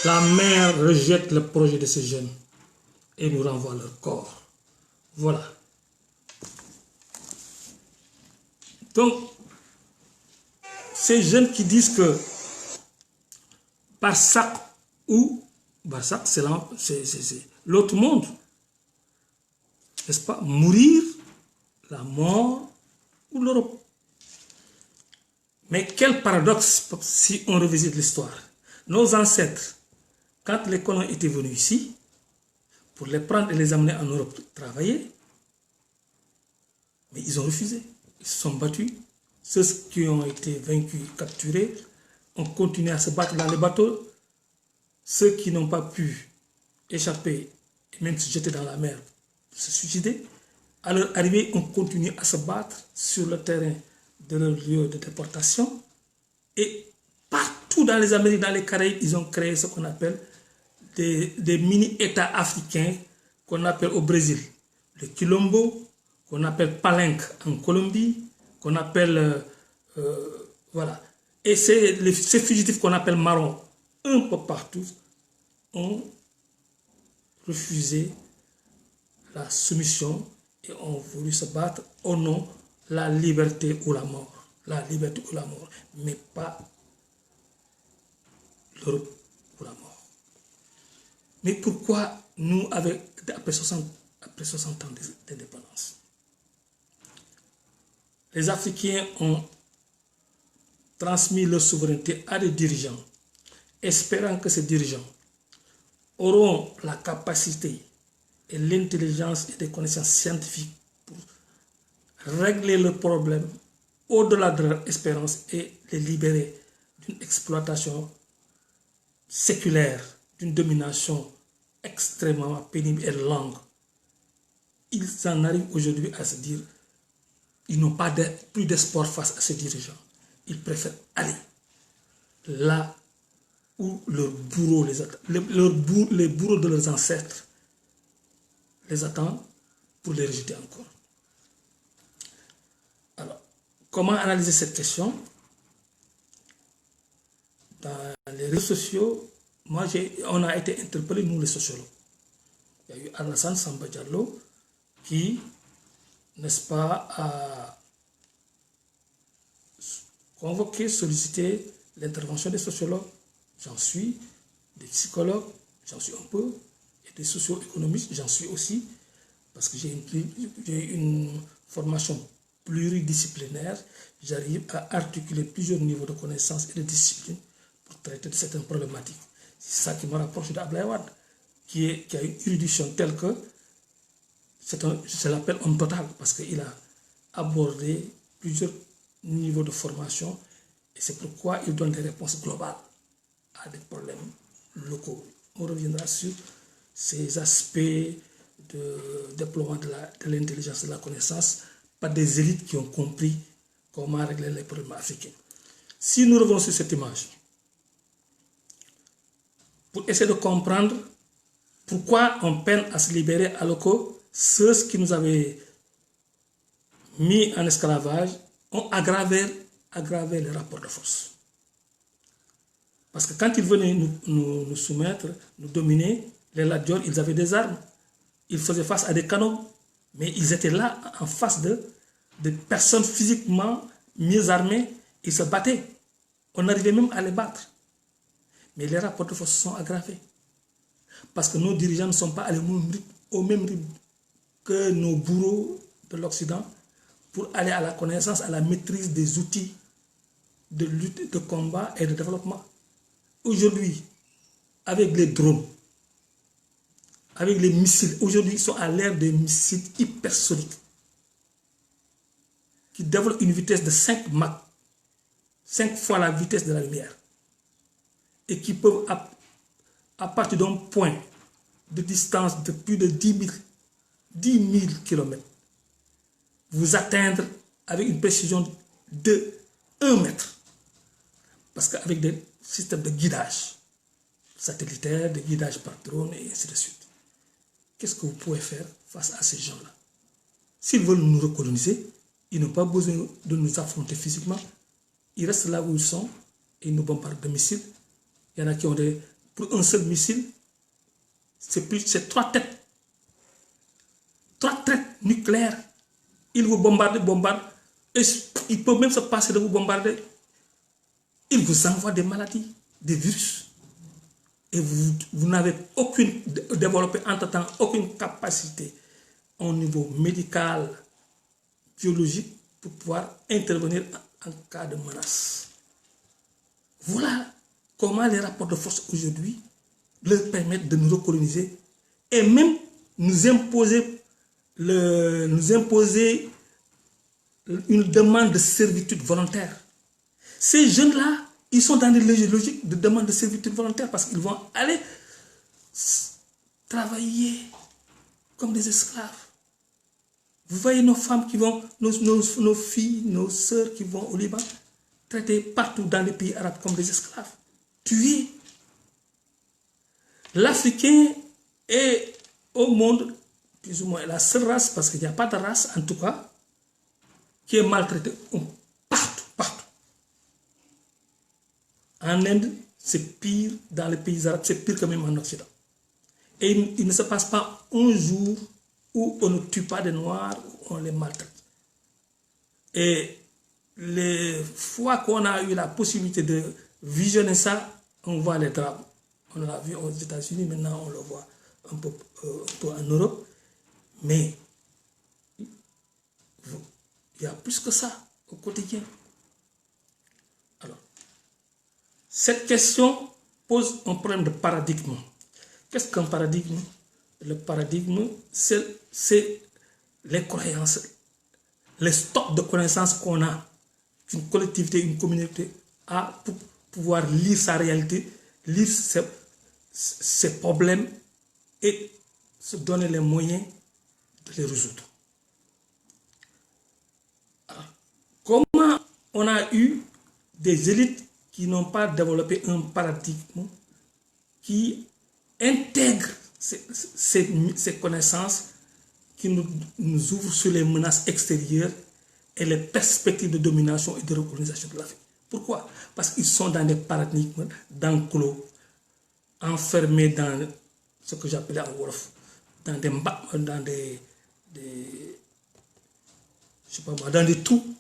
La mer rejette le projet de ces jeunes et nous renvoie leur corps. Voilà. Donc, ces jeunes qui disent que Barsac ou Barsac, c'est l'autre monde, n'est-ce pas? Mourir, la mort ou l'Europe. Mais quel paradoxe si on revisite l'histoire. Nos ancêtres, quand les colons étaient venus ici, pour les prendre et les amener en Europe travailler, mais ils ont refusé. Ils se sont battus. Ceux qui ont été vaincus, capturés, ont continué à se battre dans les bateaux. Ceux qui n'ont pas pu échapper et même se jeter dans la mer, se suicider, à leur arrivée, ont continué à se battre sur le terrain de leur lieu de déportation. Et partout dans les Amériques, dans les Caraïbes, ils ont créé ce qu'on appelle des mini-États africains qu'on appelle au Brésil le Quilombo, qu'on appelle Palenque en Colombie, qu'on appelle... voilà. Et ces fugitifs qu'on appelle marrons, un peu partout, ont refusé la soumission et ont voulu se battre au nom de la liberté ou la mort. La liberté ou la mort, mais pas l'Europe ou la mort. Mais pourquoi nous, après 60 ans d'indépendance, les Africains ont transmis leur souveraineté à des dirigeants, espérant que ces dirigeants auront la capacité et l'intelligence et des connaissances scientifiques pour régler leurs problèmes au-delà de leur espérance et les libérer d'une exploitation séculaire, d'une domination extrêmement pénible et longue. Ils en arrivent aujourd'hui à se dire ils n'ont plus d'espoir face à ces dirigeants. Ils préfèrent aller là où leurs bourreaux les attendent, les bourreaux de leurs ancêtres les attendent pour les rejeter encore. Alors, comment analyser cette question? Dans les réseaux sociaux, on a été interpellés, nous les sociologues. Il y a eu Alassane Samba Diallo qui, n'est-ce pas, a convoqué, sollicité l'intervention des sociologues. J'en suis, des psychologues, j'en suis un peu, et des socio-économistes, j'en suis aussi, parce que j'ai une formation pluridisciplinaire, j'arrive à articuler plusieurs niveaux de connaissances et de disciplines pour traiter de certaines problématiques. C'est ça qui me rapproche d'Abdoulaye Wade, qui a une érudition telle que je l'appelle homme total, parce qu'il a abordé plusieurs niveaux de formation, et c'est pourquoi il donne des réponses globales à des problèmes locaux. On reviendra sur ces aspects de déploiement de l'intelligence et de la connaissance par des élites qui ont compris comment régler les problèmes africains. Si nous revenons sur cette image, pour essayer de comprendre pourquoi on peine à se libérer alors que ceux qui nous avaient mis en esclavage ont aggravé les rapports de force. Parce que quand ils venaient nous soumettre, nous dominer, les Ladjors, ils avaient des armes. Ils faisaient face à des canons. Mais ils étaient là en face de personnes physiquement mieux armées. Ils se battaient. On arrivait même à les battre. Mais les rapports de force sont aggravés. Parce que nos dirigeants ne sont pas allés au même rythme que nos bourreaux de l'Occident pour aller à la connaissance, à la maîtrise des outils de lutte, de combat et de développement. Aujourd'hui, avec les drones, avec les missiles, aujourd'hui ils sont à l'ère des missiles hypersoniques qui développent une vitesse de 5 Mach, 5 fois la vitesse de la lumière, et qui peuvent, à partir d'un point de distance de plus de 10 000 km, vous atteindre avec une précision de 1 mètre. Parce qu'avec des systèmes de guidage satellitaire, de guidage par drone et ainsi de suite. Qu'est-ce que vous pouvez faire face à ces gens-là? S'ils veulent nous recoloniser, ils n'ont pas besoin de nous affronter physiquement. Ils restent là où ils sont et ils nous bombardent de missiles. Il y en a qui ont des pour un seul missile, c'est 3 têtes. 3 têtes nucléaires. Il vous bombarde. Et il peut même se passer de vous bombarder. Il vous envoie des maladies, des virus. Et vous n'avez développé entre-temps aucune capacité au niveau médical, biologique, pour pouvoir intervenir en cas de menace. Voilà comment les rapports de force aujourd'hui leur permettent de nous recoloniser et même nous imposer une demande de servitude volontaire. Ces jeunes-là, ils sont dans des logiques de demande de servitude volontaire parce qu'ils vont aller travailler comme des esclaves. Vous voyez nos femmes qui vont, nos filles, nos sœurs qui vont au Liban, traitées partout dans les pays arabes comme des esclaves, tués. L'Africain est au monde, plus ou moins la seule race, parce qu'il n'y a pas de race en tout cas, qui est maltraitée partout. En Inde, c'est pire, dans les pays arabes, c'est pire que même en Occident. Et il ne se passe pas un jour où on ne tue pas des Noirs, où on les maltraite. Et les fois qu'on a eu la possibilité de visionner ça, on voit les drames. On l'a vu aux États-Unis, maintenant on le voit un peu en Europe. Mais il y a plus que ça au quotidien. Alors, cette question pose un problème de paradigme. Qu'est-ce qu'un paradigme? Le paradigme, c'est les croyances, les stocks de connaissances qu'on a, qu'une collectivité, une communauté a pour pouvoir lire sa réalité, lire ses problèmes et se donner les moyens de les résoudre. Alors, comment on a eu des élites qui n'ont pas développé un paradigme qui intègre ces connaissances, qui nous ouvrent sur les menaces extérieures et les perspectives de domination et de recolonisation de l'Afrique. Pourquoi? Parce qu'ils sont dans des paradigmes d'enclos, enfermés dans ce que j'appelais en Wolof, dans des trous,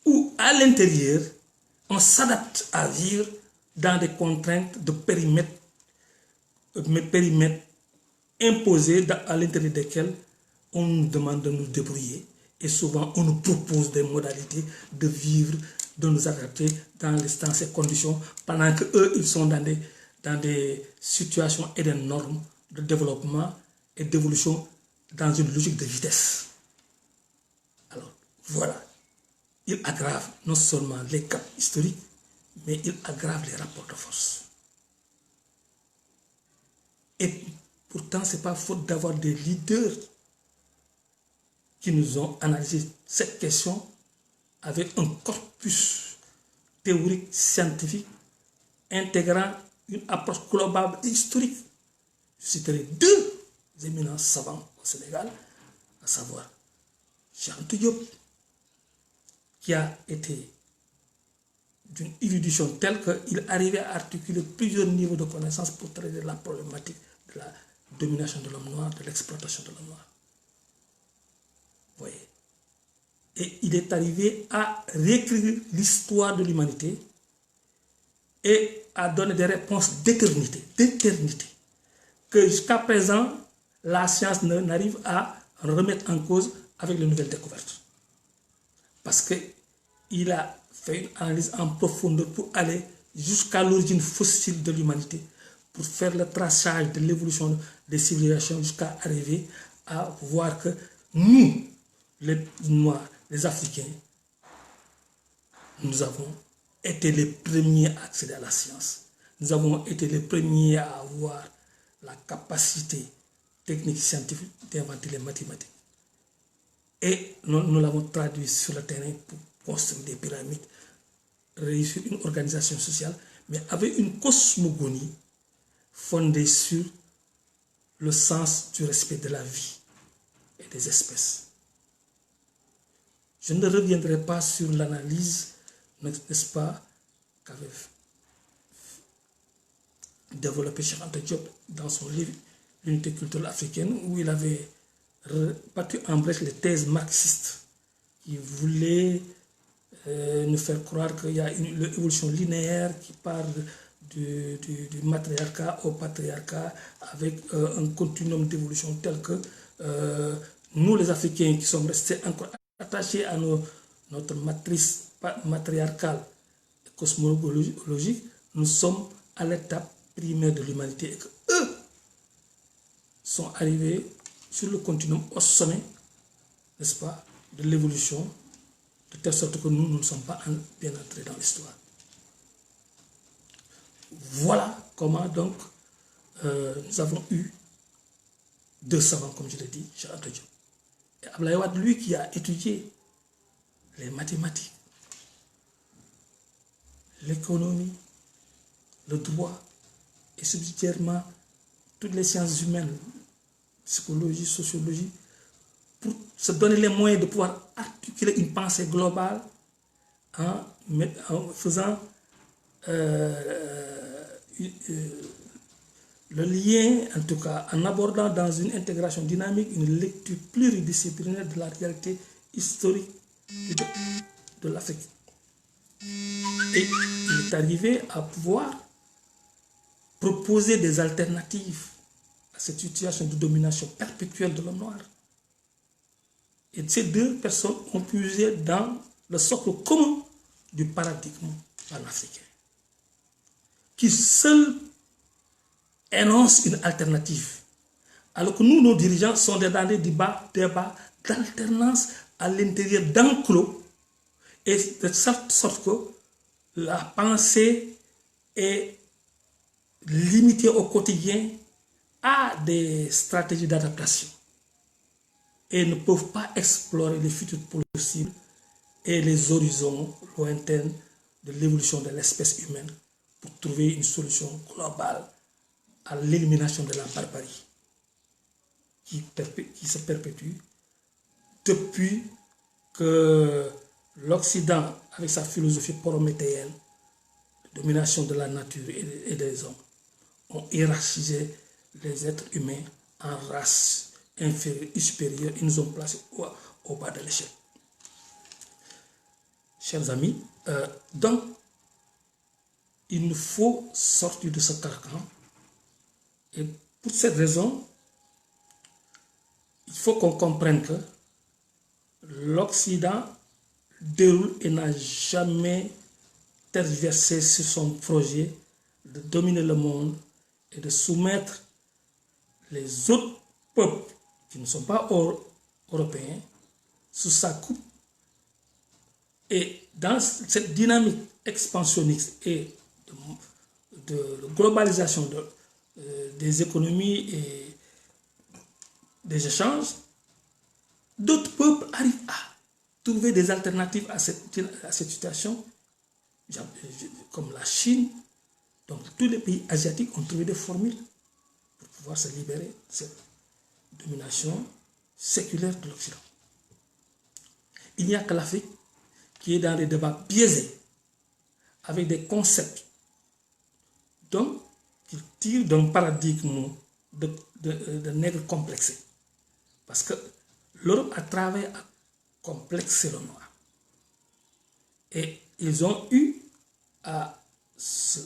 où à l'intérieur, on s'adapte à vivre dans des contraintes de périmètre imposés à l'intérieur desquels on nous demande de nous débrouiller et souvent on nous propose des modalités de vivre, de nous adapter dans ces conditions pendant qu'eux, ils sont dans des situations et des normes de développement et d'évolution dans une logique de vitesse. Alors, voilà. Il aggrave non seulement les caps historiques, mais il aggrave les rapports de force. Et pourtant, ce n'est pas faute d'avoir des leaders qui nous ont analysé cette question avec un corpus théorique, scientifique, intégrant une approche globale et historique. Je citerai 2 éminents savants au Sénégal, à savoir Cheikh Anta Diop, qui a été d'une érudition telle qu'il arrivait à articuler plusieurs niveaux de connaissances pour traiter la problématique de la domination de l'homme noir, de l'exploitation de l'homme noir. Vous voyez. Et il est arrivé à réécrire l'histoire de l'humanité et à donner des réponses d'éternité, que jusqu'à présent, la science n'arrive à remettre en cause avec les nouvelles découvertes. Parce qu'il a fait une analyse en profondeur pour aller jusqu'à l'origine fossile de l'humanité, pour faire le traçage de l'évolution des civilisations jusqu'à arriver à voir que nous, les Noirs, les Africains, nous avons été les premiers à accéder à la science. Nous avons été les premiers à avoir la capacité technique scientifique d'inventer les mathématiques. Et nous l'avons traduit sur le terrain pour construire des pyramides, réussir une organisation sociale, mais avec une cosmogonie fondée sur le sens du respect de la vie et des espèces. Je ne reviendrai pas sur l'analyse, n'est-ce pas, qu'avait développé Cheikh Anta Diop dans son livre L'unité culturelle africaine, où il avait battu en brèche les thèses marxistes qui voulaient nous faire croire qu'il y a une évolution linéaire qui part du matriarcat au patriarcat avec un continuum d'évolution tel que nous les Africains qui sommes restés encore attachés à notre matrice matriarcale et cosmologique, nous sommes à l'étape primaire de l'humanité et que eux sont arrivés sur le continuum au sommet, n'est-ce pas, de l'évolution, de telle sorte que nous ne sommes pas bien entrés dans l'histoire. Voilà comment donc nous avons eu deux savants, comme je l'ai dit, Cheikh Anta Diop. Et Abdoulaye Wade, lui qui a étudié les mathématiques, l'économie, le droit et subsidiairement toutes les sciences humaines, psychologie, sociologie, pour se donner les moyens de pouvoir articuler une pensée globale en faisant le lien, en tout cas, en abordant dans une intégration dynamique une lecture pluridisciplinaire de la réalité historique de l'Afrique. Et il est arrivé à pouvoir proposer des alternatives à cette situation de domination perpétuelle de l'homme noir. Et ces deux personnes ont puisé dans le socle commun du paradigme panafricain, qui seul énonce une alternative. Alors que nous, nos dirigeants, sont dans des débats d'alternance à l'intérieur d'enclos, et de sorte que la pensée est limitée au quotidien à des stratégies d'adaptation et ne peuvent pas explorer les futurs possibles et les horizons lointains de l'évolution de l'espèce humaine pour trouver une solution globale à l'élimination de la barbarie qui se perpétue depuis que l'Occident, avec sa philosophie prométhéenne, de domination de la nature et des hommes, ont hiérarchisé les êtres humains en races inférieures et supérieures. Ils nous ont placés au bas de l'échelle. Chers amis, donc, il nous faut sortir de ce carcan. Et pour cette raison, il faut qu'on comprenne que l'Occident déroule et n'a jamais tergiversé sur son projet de dominer le monde et de soumettre les autres peuples qui ne sont pas européens sous sa coupe. Et dans cette dynamique expansionniste et de globalisation des économies et des échanges, d'autres peuples arrivent à trouver des alternatives à cette situation, comme la Chine. Donc tous les pays asiatiques ont trouvé des formules pour pouvoir se libérer de cette domination séculaire de l'Occident. Il n'y a que l'Afrique qui est dans des débats biaisés, avec des concepts donc, qui tirent d'un paradigme de nègre complexé. Parce que l'Europe a travaillé à complexer le noir. Et ils ont eu à se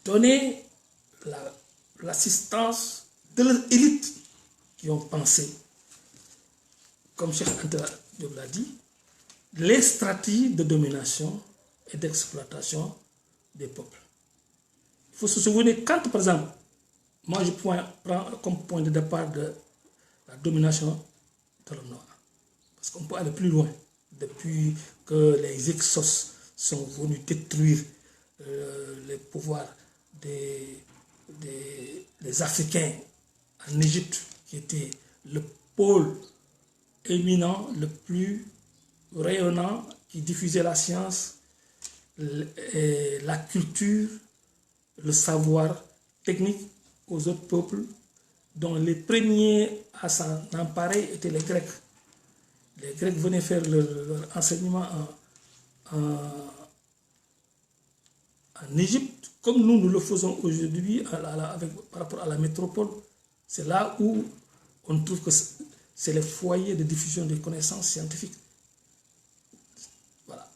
donner l'assistance de leurs élites qui ont pensé, comme Cheikh Anta Diop l'a dit, les stratégies de domination et d'exploitation des peuples. Il faut se souvenir, quand par exemple, moi je prends comme point de départ de la domination de l'homme noir, parce qu'on peut aller plus loin, depuis que les Hyksos sont venus détruire les pouvoirs des Africains en Égypte, qui était le pôle éminent, le plus rayonnant, qui diffusait la science, la culture, le savoir technique aux autres peuples, dont les premiers à s'en emparer étaient les Grecs. Les Grecs venaient faire leur enseignement en Égypte, comme nous le faisons aujourd'hui par rapport à la métropole. C'est là où on trouve que c'est les foyers de diffusion des connaissances scientifiques. Voilà.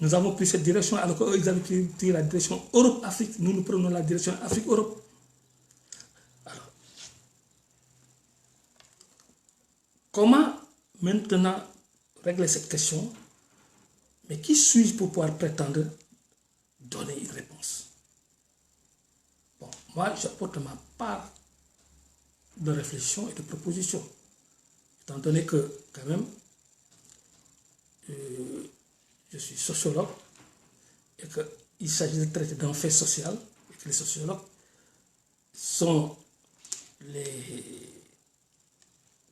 Nous avons pris cette direction alors qu'ils avaient pris la direction Europe-Afrique. Nous prenons la direction Afrique-Europe. Alors, comment maintenant régler cette question? Mais qui suis-je pour pouvoir prétendre donner une réponse? Bon, moi, j'apporte ma part de réflexion et de proposition. Étant donné que, quand même, je suis sociologue et qu'il s'agit de traiter d'un fait social et que les sociologues sont les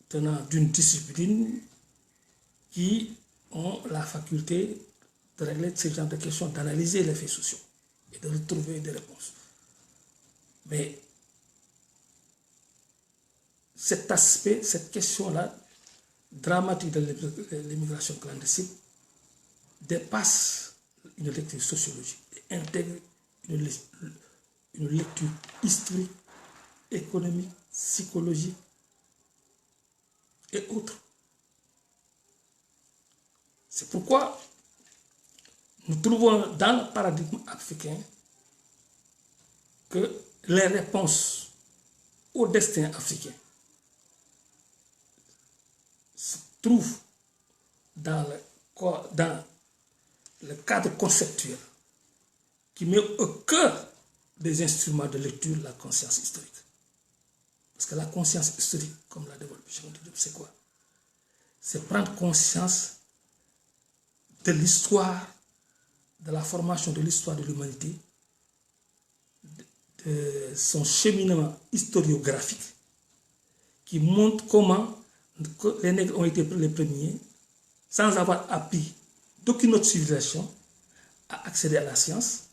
tenants d'une discipline qui ont la faculté de régler ce genre de questions, d'analyser les faits sociaux et de retrouver des réponses. Mais cet aspect, cette question-là, dramatique de l'immigration clandestine, dépasse une lecture sociologique et intègre une lecture historique, économique, psychologique et autres. C'est pourquoi nous trouvons dans le paradigme africain que les réponses au destin africain se trouvent dans le cadre conceptuel qui met au cœur des instruments de lecture la conscience historique. Parce que la conscience historique, comme l'a développé Cheikh Anta Diop, c'est quoi? C'est prendre conscience de l'histoire, de la formation de l'histoire de l'humanité, de son cheminement historiographique, qui montre comment les nègres ont été les premiers, sans avoir appris d'aucune autre civilisation, à accéder à la science,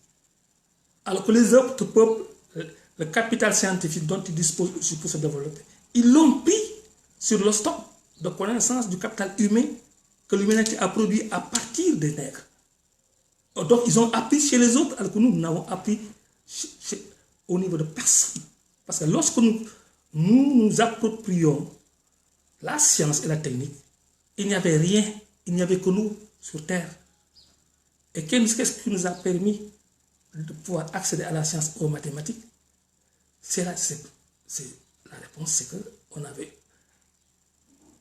alors que les autres peuples, le capital scientifique dont ils disposent aussi pour se développer, ils l'ont pris sur le stock de connaissances du capital humain que l'humanité a produit à partir des nègres. Donc ils ont appris chez les autres, alors que nous n'avons appris au niveau de personne. Parce que lorsque nous approprions la science et la technique, il n'y avait rien, il n'y avait que nous sur Terre. Et qu'est-ce qui nous a permis de pouvoir accéder à la science et aux mathématiques? La réponse, c'est qu'on avait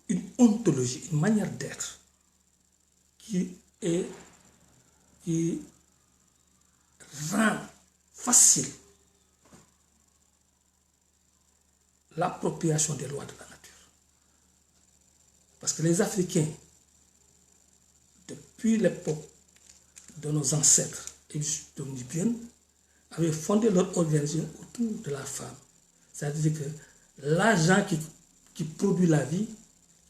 une ontologie, une manière d'être qui rend facile l'appropriation des lois de la nature. Parce que les Africains, depuis l'époque de nos ancêtres égyptiens, avaient fondé leur organisation autour de la femme. C'est-à-dire que l'agent qui produit la vie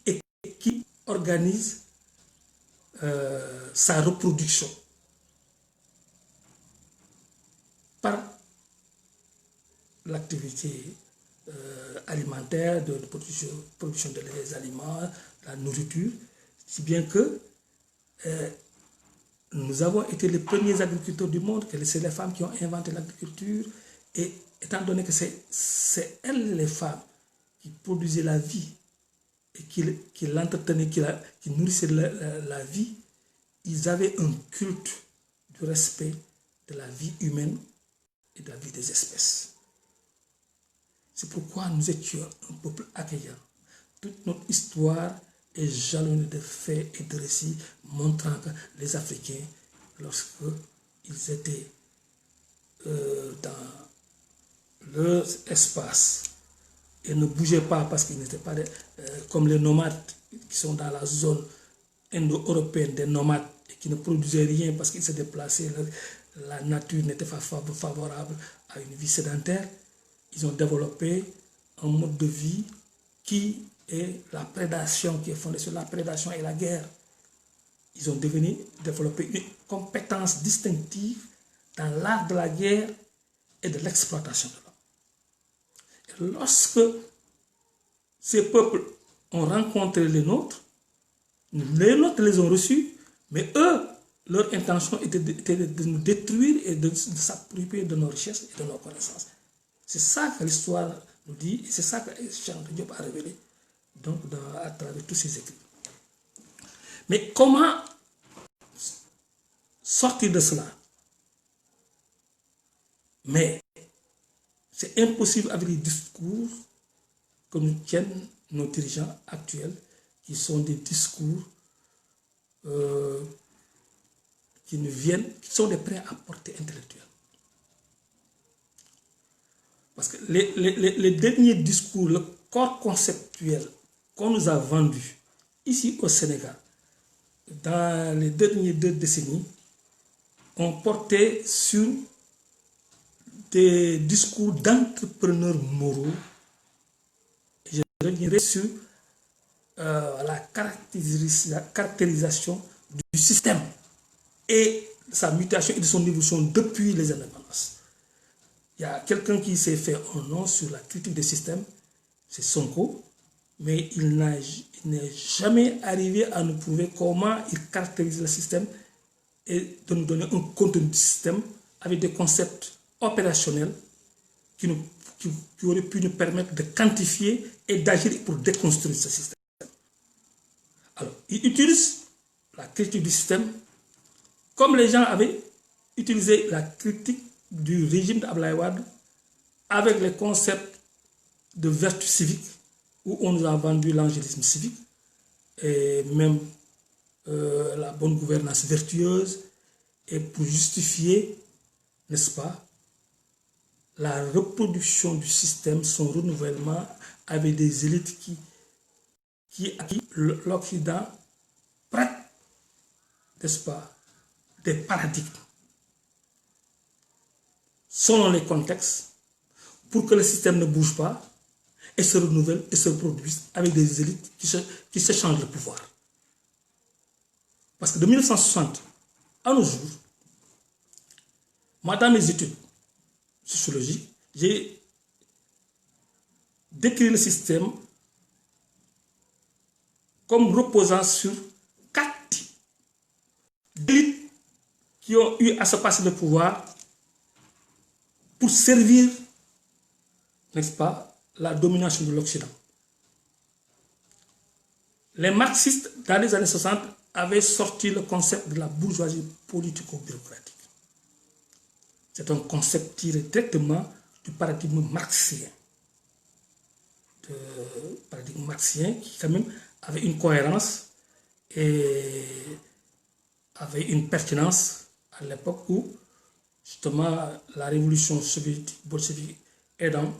et qui organise sa reproduction par l'activité alimentaire, de production des aliments, la nourriture, si bien que nous avons été les premiers agriculteurs du monde, que c'est les femmes qui ont inventé l'agriculture, et étant donné que c'est elles, les femmes, qui produisaient la vie et qui l'entretenaient, qui nourrissaient la vie, ils avaient un culte du respect de la vie humaine et de la vie des espèces. C'est pourquoi nous étions un peuple accueillant. Toute notre histoire est jalonnée de faits et de récits montrant que les Africains, lorsqu'ils étaient dans leur espace et ne bougeaient pas parce qu'ils n'étaient pas comme les nomades qui sont dans la zone indo-européenne des nomades et qui ne produisaient rien parce qu'ils se déplaçaient, la nature n'était pas favorable à une vie sédentaire. Ils ont développé un mode de vie qui est la prédation, qui est fondée sur la prédation et la guerre. Ils ont développé une compétence distinctive dans l'art de la guerre et de l'exploitation de l'homme. Et lorsque ces peuples ont rencontré les nôtres les ont reçus, mais eux, leur intention était de nous détruire et de s'approprier de nos richesses et de nos connaissances. C'est ça que l'histoire nous dit, et c'est ça que Cheikh Anta Diop a révélé donc, à travers tous ses écrits. Mais comment sortir de cela? Mais c'est impossible avec les discours que nous tiennent nos dirigeants actuels, qui sont des discours qui sont des prêts à portée intellectuelle. Parce que les derniers discours, le corps conceptuel qu'on nous a vendu ici au Sénégal, dans les dernières 2 décennies, ont porté sur des discours d'entrepreneurs moraux. Et je reviendrai sur la caractérisation du système et sa mutation et de son évolution depuis les indépendances. Il y a quelqu'un qui s'est fait un nom sur la critique des systèmes, c'est Sonko, mais il n'est jamais arrivé à nous prouver comment il caractérise le système et de nous donner un contenu du système avec des concepts opérationnels qui auraient pu nous permettre de quantifier et d'agir pour déconstruire ce système. Alors, il utilise la critique du système comme les gens avaient utilisé la critique du régime d'Abdoulaye Wade avec les concepts de vertu civique, où on nous a vendu l'angélisme civique et même la bonne gouvernance vertueuse, et pour justifier, n'est-ce pas, la reproduction du système, son renouvellement avec des élites à qui l'Occident prête, n'est-ce pas, des paradigmes selon les contextes pour que le système ne bouge pas et se renouvelle et se produise avec des élites qui s'échangent le pouvoir. Parce que de 1960 à nos jours, moi dans mes études sociologiques, j'ai décrit le système comme reposant sur 4 types d'élites qui ont eu à se passer le pouvoir pour servir, n'est-ce pas, la domination de l'Occident. Les marxistes, dans les années 60, avaient sorti le concept de la bourgeoisie politico-bureaucratique. C'est un concept tiré directement du paradigme marxien. Paradigme marxien qui, quand même, avait une cohérence et avait une pertinence à l'époque où, justement, la révolution soviétique, bolchevique aidant,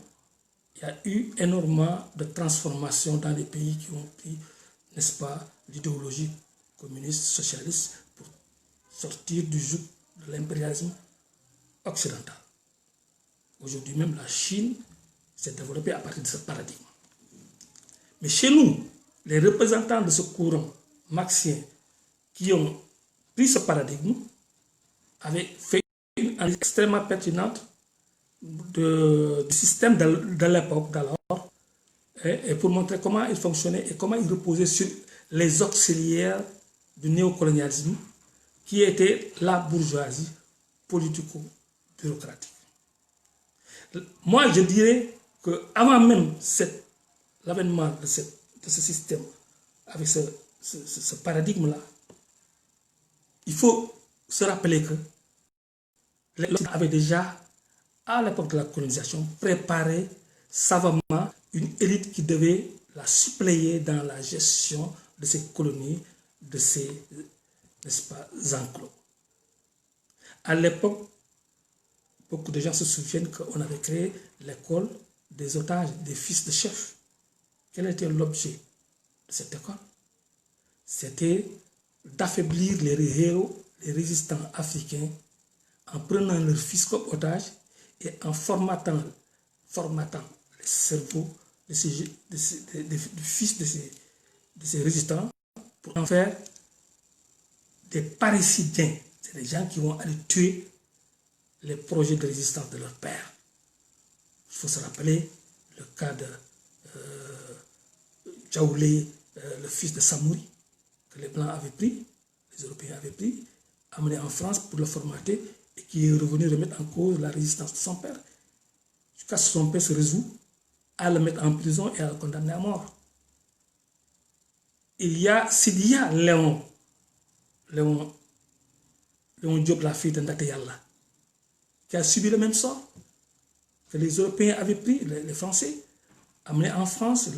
il y a eu énormément de transformations dans les pays qui ont pris, n'est-ce pas, l'idéologie communiste, socialiste, pour sortir du joug de l'impérialisme occidental. Aujourd'hui même, la Chine s'est développée à partir de ce paradigme. Mais chez nous, les représentants de ce courant marxien qui ont pris ce paradigme avaient fait une analyse extrêmement pertinente du système de l'époque d'alors, et pour montrer comment il fonctionnait et comment il reposait sur les auxiliaires du néocolonialisme qui était la bourgeoisie politico-bureaucratique. Moi, je dirais qu'avant même l'avènement de ce système, avec ce paradigme-là, il faut se rappeler que l'Occident avait déjà, à l'époque de la colonisation, préparé savamment une élite qui devait la suppléer dans la gestion de ces colonies, de ces, n'est-ce pas, enclos. À l'époque, beaucoup de gens se souviennent qu'on avait créé l'école des otages, des fils de chefs. Quel était l'objet de cette école? C'était d'affaiblir les héros, les résistants africains, en prenant leurs fils comme otages et en formatant les cerveaux du fils de ces résistants pour en faire des parricidiens. C'est des gens qui vont aller tuer les projets de résistance de leur père. Il faut se rappeler le cas de Djaoulé, le fils de Samouri, que les Blancs avaient pris, les Européens avaient pris, amené en France pour le formater et qui est revenu remettre en cause la résistance de son père. Jusqu'à ce que son père se résout à le mettre en prison et à le condamner à mort. Il y a Sidia Léon Diop, la fille de Ndate Yalla, qui a subi le même sort que les Européens avaient pris, les Français, amener en France,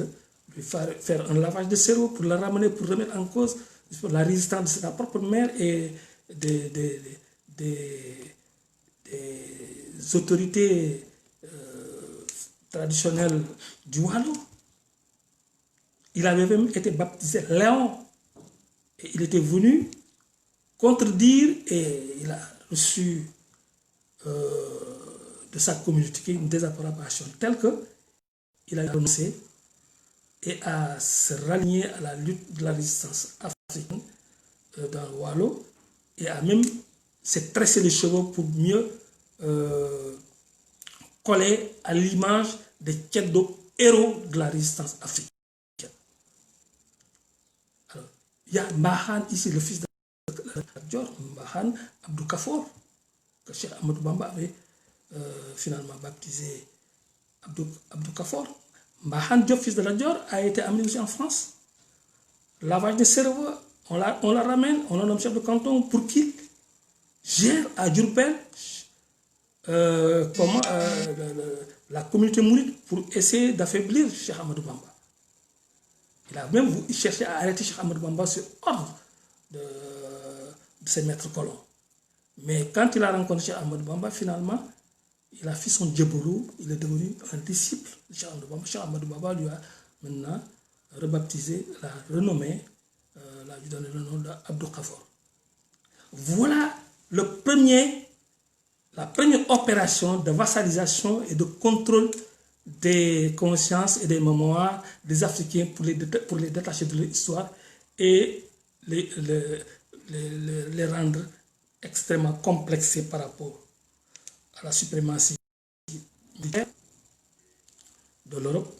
lui faire un lavage de cerveau pour le ramener, pour remettre en cause la résistance de sa propre mère et des autorités traditionnelles du Wallo. Il avait même été baptisé Léon. Et il était venu contredire et il a reçu de sa communauté une désapprobation telle qu'il a renoncé et à se rallier à la lutte de la résistance africaine dans le Wallo et a même s'est tressé les cheveux pour mieux coller à l'image des Tchèdos héros de la résistance africaine. Alors, il y a Mbahan ici, le fils de Dior, Mbahan Abdou Kafor, que Cheikh Ahmadou Bamba avait finalement baptisé Abdou Kafor. Mbahan Diop, fils de la Dior, a été amené aussi en France. Lavage de cerveau, on la ramène, on le nomme chef de canton pour qu'il gère à Diourbel la communauté mouride pour essayer d'affaiblir Cheikh Ahmadou Bamba. Il a même cherché à arrêter Cheikh Ahmadou Bamba sur ordre de ses maîtres colons. Mais quand il a rencontré Cheikh Ahmadou Bamba, finalement, il a fait son djeboulou, il est devenu un disciple de Cheikh Ahmadou Bamba. Cheikh Ahmadou Bamba lui a maintenant rebaptisé, l'a renommé, lui donné le nom d'Abdou Kafor. Voilà la première opération de vassalisation et de contrôle des consciences et des mémoires des Africains pour les détacher de l'histoire et les rendre extrêmement complexés par rapport à la suprématie militaire de l'Europe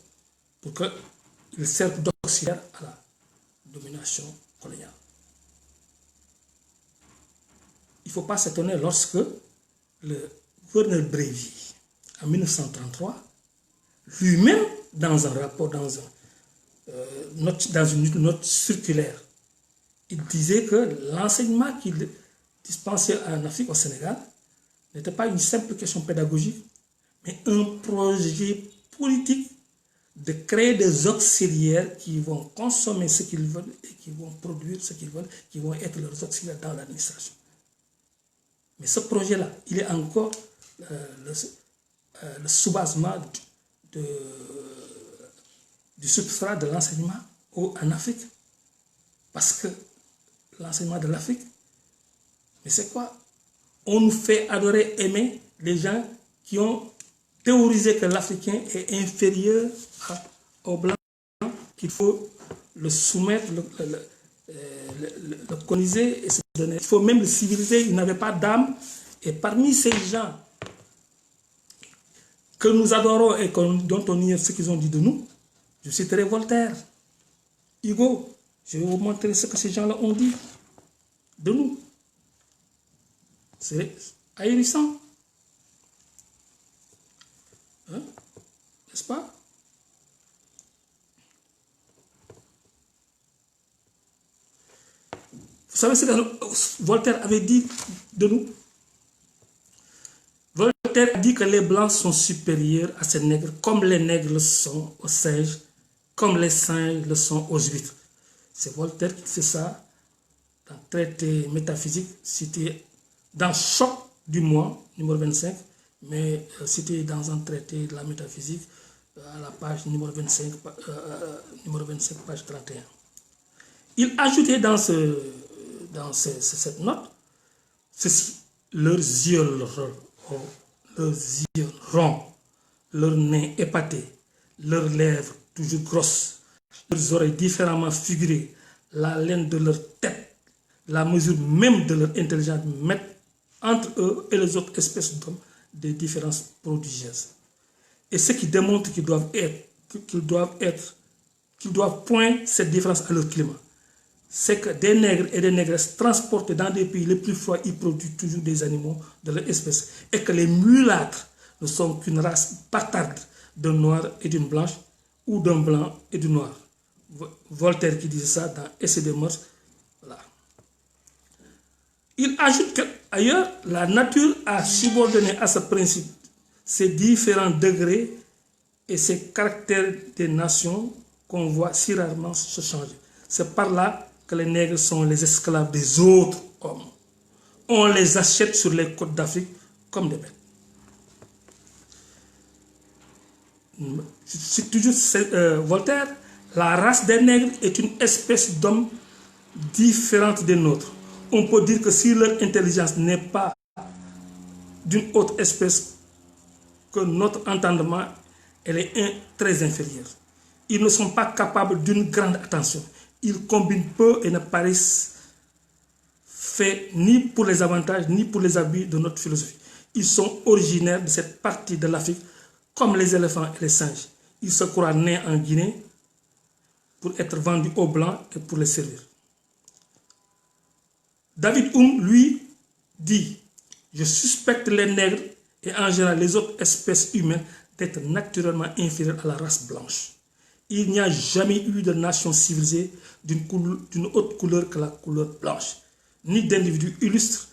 pour qu'ils servent d'auxiliaire à la domination coloniale. Il ne faut pas s'étonner lorsque le gouverneur Brévy, en 1933, lui-même, dans un rapport, dans une note circulaire, il disait que l'enseignement qu'il dispensait en Afrique, au Sénégal, n'était pas une simple question pédagogique, mais un projet politique de créer des auxiliaires qui vont consommer ce qu'ils veulent et qui vont produire ce qu'ils veulent, qui vont être leurs auxiliaires dans l'administration. Mais ce projet-là, il est encore le soubassement du substrat de l'enseignement en Afrique. Parce que l'enseignement de l'Afrique, mais c'est quoi? On nous fait adorer, aimer les gens qui ont théorisé que l'Africain est inférieur au blanc, qu'il faut le soumettre, le coloniser et se donner. Il faut même le civiliser, il n'avait pas d'âme. Et parmi ces gens que nous adorons et dont on ignore ce qu'ils ont dit de nous, je citerai Voltaire, Hugo. Je vais vous montrer ce que ces gens-là ont dit de nous. C'est ahurissant. Hein? N'est-ce pas? Vous savez ce que Voltaire avait dit de nous? Voltaire a dit que les Blancs sont supérieurs à ces nègres, comme les nègres le sont aux singes, comme les singes le sont aux huîtres. C'est Voltaire qui fait ça dans Traité métaphysique, cité dans Choc du mois, numéro 25, mais cité dans un traité de la métaphysique à la page numéro 25, page 31. Il ajoutait dans cette note ceci: leurs yeux ronds, leurs nez épatés, leurs lèvres toujours grosses, leurs oreilles différemment figurées, la laine de leur tête, la mesure même de leur intelligence mettent entre eux et les autres espèces d'hommes des différences prodigieuses. Et ce qui démontre qu'ils doivent point cette différence à leur climat. c'est que des nègres et des négresses transportés dans des pays les plus froids, ils produisent toujours des animaux de leur espèce. Et que les mulâtres ne sont qu'une race bâtarde d'un noir et d'une blanche, ou d'un blanc et du noir. Voltaire qui disait ça dans Essai des mœurs. Voilà. Il ajoute qu'ailleurs, la nature a subordonné à ce principe ces différents degrés et ces caractères des nations qu'on voit si rarement se changer. C'est par là que les nègres sont les esclaves des autres hommes. On les achète sur les côtes d'Afrique comme des bêtes. C'est toujours Voltaire. La race des nègres est une espèce d'hommes différente des nôtres. On peut dire que si leur intelligence n'est pas d'une autre espèce que notre entendement, elle est très inférieure. Ils ne sont pas capables d'une grande attention. Ils combinent peu et ne paraissent faits ni pour les avantages ni pour les abus de notre philosophie. Ils sont originaires de cette partie de l'Afrique comme les éléphants et les singes. Ils se croient nés en Guinée pour être vendus aux Blancs et pour les servir. David Hume, lui, dit « Je suspecte les nègres et en général les autres espèces humaines d'être naturellement inférieures à la race blanche. Il n'y a jamais eu de nation civilisée d'une autre couleur que la couleur blanche, ni d'individu illustre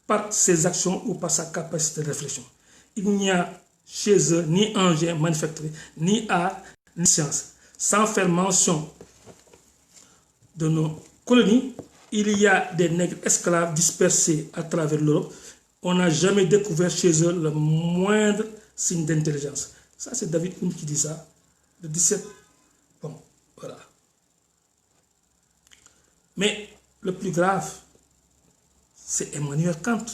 par ses actions ou par sa capacité de réflexion. Il n'y a chez eux ni engin manufacturé, ni art, ni science. Sans faire mention de nos colonies, il y a des nègres esclaves dispersés à travers l'Europe. On n'a jamais découvert chez eux le moindre signe d'intelligence. Ça, c'est David Hume qui dit ça, le 17. Bon, voilà. Mais le plus grave, c'est Emmanuel Kant.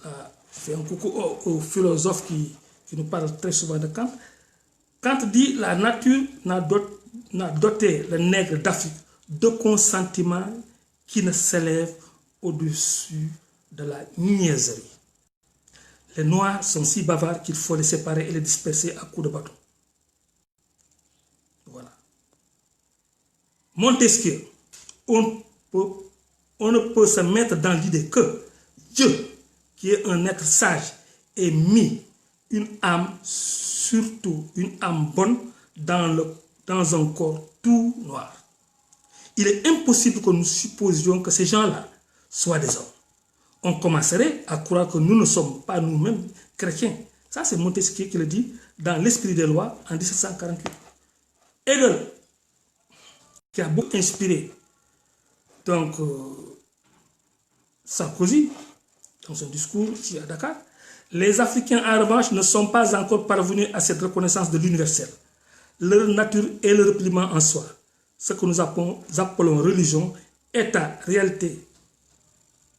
Là, je fais un coucou aux philosophes qui nous parlent très souvent de Kant. Kant dit la nature n'a doté le nègre d'Afrique d'aucun sentiment qui ne s'élève au-dessus de la niaiserie. Les noirs sont si bavards qu'il faut les séparer et les disperser à coups de bâton. Voilà. Montesquieu, on ne peut se mettre dans l'idée que Dieu, qui est un être sage, ait mis une âme, surtout une âme bonne, dans un corps tout noir. Il est impossible que nous supposions que ces gens-là soient des hommes. On commencerait à croire que nous ne sommes pas nous-mêmes chrétiens. Ça, c'est Montesquieu qui le dit dans l'Esprit des lois en 1748. Hegel, qui a beaucoup inspiré donc, Sarkozy, dans son discours ici à Dakar, les Africains, en revanche, ne sont pas encore parvenus à cette reconnaissance de l'universel. Leur nature est le repliement en soi. Ce que nous appelons religion, état, réalité,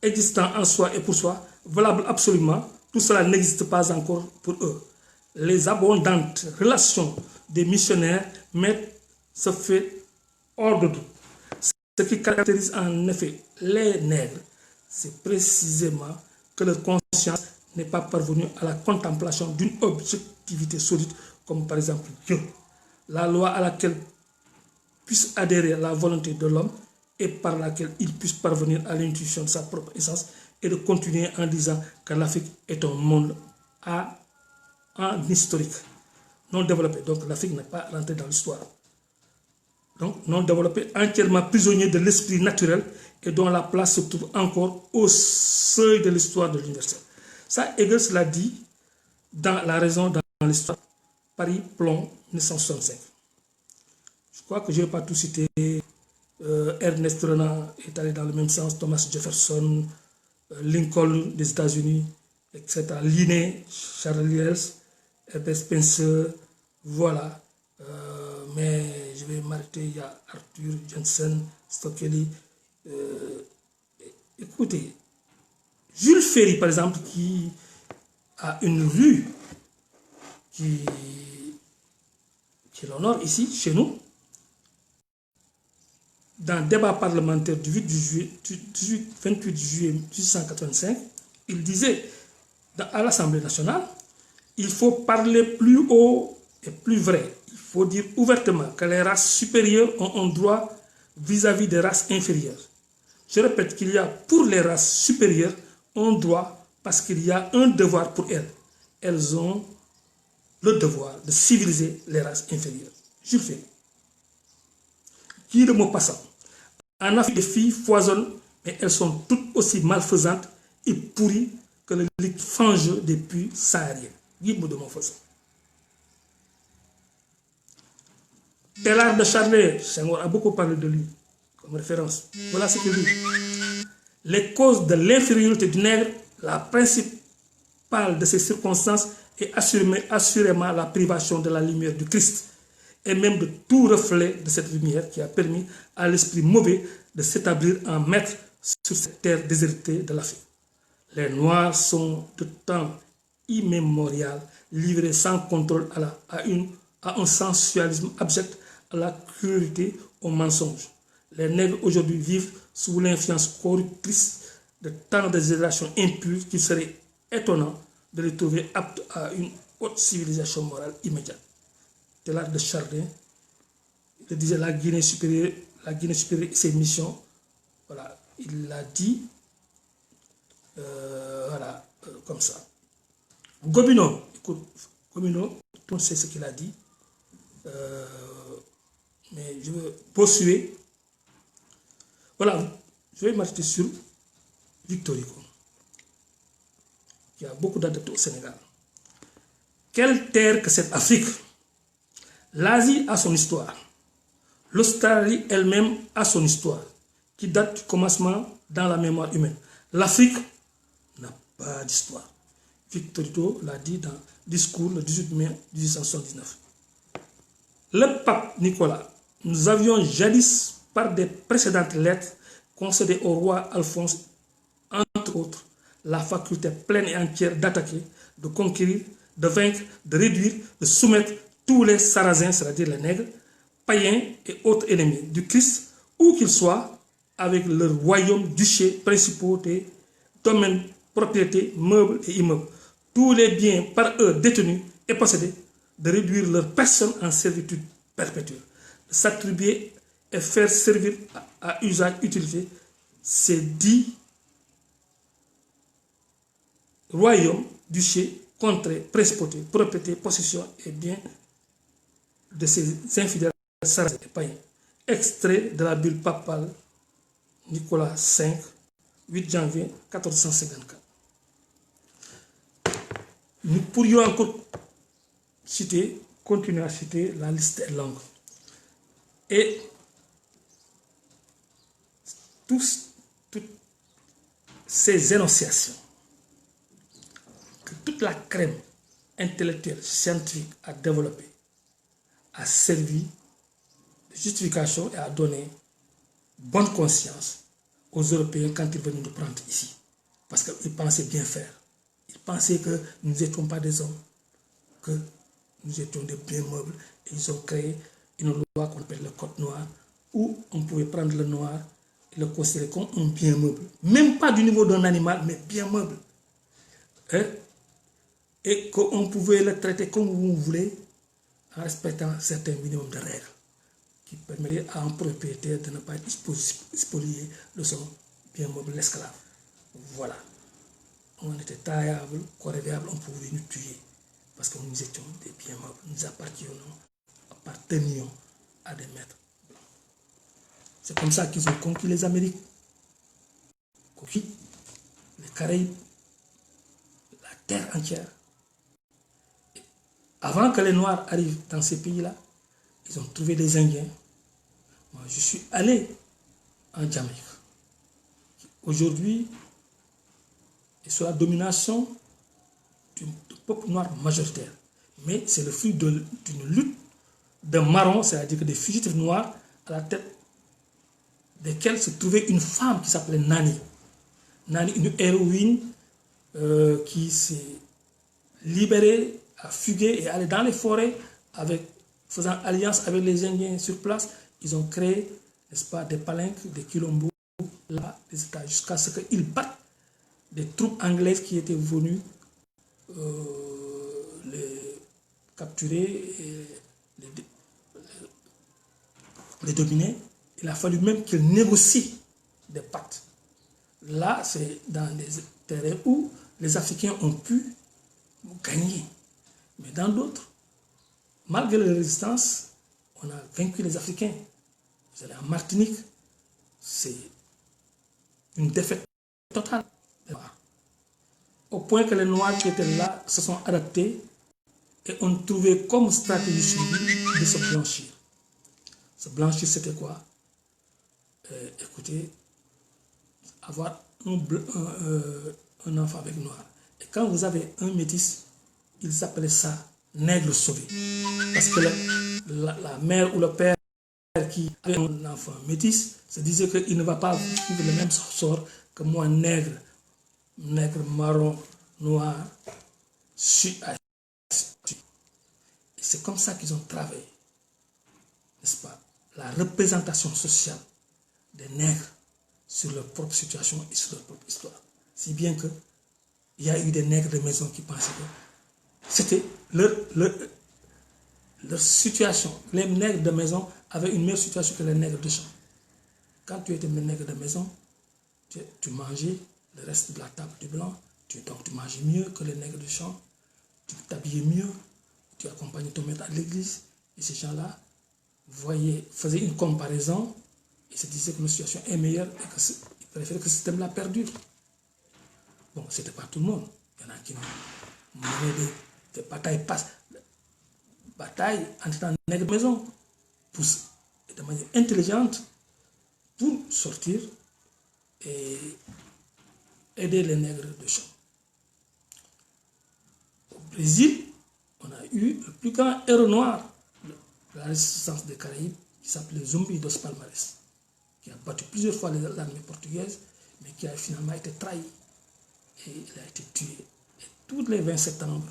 existant en soi et pour soi, valable absolument, tout cela n'existe pas encore pour eux. Les abondantes relations des missionnaires mettent ce fait hors de doute. Ce qui caractérise en effet les nègres, c'est précisément que leur conscience n'est pas parvenue à la contemplation d'une objectivité solide, comme par exemple Dieu, la loi à laquelle puisse adhérer la volonté de l'homme et par laquelle il puisse parvenir à l'intuition de sa propre essence et de continuer en disant que l'Afrique est un monde en historique, non développé. Donc l'Afrique n'est pas rentrée dans l'histoire. Donc non développé, entièrement prisonnier de l'esprit naturel et dont la place se trouve encore au seuil de l'histoire de l'universel. Ça, Hegel l'a dit dans La raison dans l'histoire, Paris, Plomb, 1965. Je crois que je ne vais pas tout citer. Ernest Renan est allé dans le même sens, Thomas Jefferson, Lincoln des États-Unis, etc. Linné, Charles Lyell, Herbert Spencer, voilà. Mais je vais m'arrêter, il y a Arthur Jensen, Stokely. Écoutez, Jules Ferry, par exemple, qui a une rue qui l'honore ici, chez nous, dans le débat parlementaire du 28 juillet 1885, il disait à l'Assemblée nationale, il faut parler plus haut et plus vrai. Il faut dire ouvertement que les races supérieures ont un droit vis-à-vis des races inférieures. Je répète qu'il y a pour les races supérieures un droit parce qu'il y a un devoir pour elles. Elles ont le devoir de civiliser les races inférieures. Jules Ferry. Qui de mot passant. En Afrique, les filles foisonnent, mais elles sont toutes aussi malfaisantes et pourries que le liquide fangeux des puits sahariens. Guy de Montfaucon. Teilhard de Chardin, Senghor a beaucoup parlé de lui comme référence. Voilà ce qu'il dit. Les causes de l'infériorité du nègre, la principale de ces circonstances est assurément la privation de la lumière du Christ et même de tout reflet de cette lumière qui a permis à l'esprit mauvais de s'établir en maître sur cette terre désertée de l'Afrique. Les Noirs sont de temps immémorial livrés sans contrôle à un sensualisme abject, à la cruauté, au mensonge. Les nègres aujourd'hui vivent sous l'influence corruptrice de tant de générations impures qu'il serait étonnant de les trouver aptes à une haute civilisation morale immédiate. Teilhard de Chardin, il disait la Guinée supérieure et ses missions. Voilà, il l'a dit comme ça. Gobineau, écoute, Gobineau, tout le monde sait ce qu'il a dit. Mais je veux poursuivre. Voilà, je vais m'arrêter sur Victor Hugo, qui a beaucoup d'adeptes au Sénégal. Quelle terre que cette Afrique! L'Asie a son histoire. L'Australie elle-même a son histoire, qui date du commencement dans la mémoire humaine. L'Afrique n'a pas d'histoire. Victor Hugo l'a dit dans Discours le 18 mai 1879. Le pape Nicolas, nous avions jadis, par des précédentes lettres, concédé au roi Alphonse, entre autres, la faculté pleine et entière d'attaquer, de conquérir, de vaincre, de réduire, de soumettre tous les Sarrasins, c'est-à-dire les nègres, païens et autres ennemis du Christ, où qu'ils soient, avec leurs royaumes, duchés, principautés, domaines, propriétés, meubles et immeubles, tous les biens par eux détenus et possédés, de réduire leur personne en servitude perpétuelle, de s'attribuer et faire servir à usage utilisé ces 10 royaumes, duchés, contrées, principautés, propriétés, possessions et biens de ces infidèles sarrasins et païens. Extrait de la bulle papale Nicolas V, 8 janvier 1454. Nous pourrions encore continuer à citer, la liste est longue. Et toutes ces énonciations que toute la crème intellectuelle, scientifique a développée, a servi de justification et a donné bonne conscience aux Européens quand ils venaient nous prendre ici. Parce qu'ils pensaient bien faire. Ils pensaient que nous n'étions pas des hommes, que nous étions des biens meubles. Et ils ont créé une loi qu'on appelle le Code noir, où on pouvait prendre le noir et le considérer comme un bien meuble. Même pas du niveau d'un animal, mais bien meuble. Et qu'on pouvait le traiter comme vous voulez, en respectant certains minimums de règles qui permettraient à un propriétaire de ne pas être spolié de son bien meuble, l'esclave. Voilà. On était taillables, corvéables, on pouvait nous tuer parce que nous étions des biens meubles. Nous appartenions à des maîtres blancs. C'est comme ça qu'ils ont conquis les Amériques, conquis les Caraïbes, la terre entière. Et avant que les Noirs arrivent dans ces pays-là, ils ont trouvé des Indiens. Moi, je suis allé en Jamaïque. Aujourd'hui, et sous la domination du peuple noir majoritaire. Mais c'est le fruit d'une lutte de marrons, c'est-à-dire que des fugitifs noirs, à la tête desquels se trouvait une femme qui s'appelait Nani. Nani, une héroïne qui s'est libérée, a fugué et allé dans les forêts, faisant alliance avec les Indiens sur place. Ils ont créé, n'est-ce pas, des palenques, des quilombos, là, des États, jusqu'à ce qu'ils battent des troupes anglaises qui étaient venues les capturer et les dominer. Il a fallu même qu'ils négocient des pactes. Là, c'est dans des terrains où les Africains ont pu gagner. Mais dans d'autres, malgré la résistance, on a vaincu les Africains. Vous allez en Martinique, c'est une défaite totale. Au point que les Noirs qui étaient là se sont adaptés et ont trouvé comme stratégie suivie de se blanchir. Se blanchir, c'était quoi? Écoutez, avoir un enfant avec noir. Et quand vous avez un métis, ils appelaient ça nègre sauvé. Parce que la mère ou le père qui avait un enfant métis se disait qu'il ne va pas vivre le même sort que moi, nègre, marron, noir, et c'est comme ça qu'ils ont travaillé, n'est-ce pas? La représentation sociale des nègres sur leur propre situation et sur leur propre histoire. Si bien que il y a eu des nègres de maison qui pensaient que c'était leur situation. Les nègres de maison avaient une meilleure situation que les nègres de champ. Quand tu étais nègre de maison, tu mangeais le reste de la table du blanc, donc tu mangeais mieux que les nègres de champ, tu t'habillais mieux, tu accompagnais ton maître à l'église, et ces gens-là faisaient une comparaison et se disaient que notre situation est meilleure et qu'ils préféraient que ce système-là perdure. Bon, ce n'était pas tout le monde. Il y en a qui menaient des batailles entre nègres de maison de manière intelligente pour sortir et aider les nègres de champ. Au Brésil, on a eu le plus grand héros noir de la résistance des Caraïbes qui s'appelait Zumbi dos Palmares, qui a battu plusieurs fois l'armée portugaise, mais qui a finalement été trahi et il a été tué. Et tous les 20 septembre,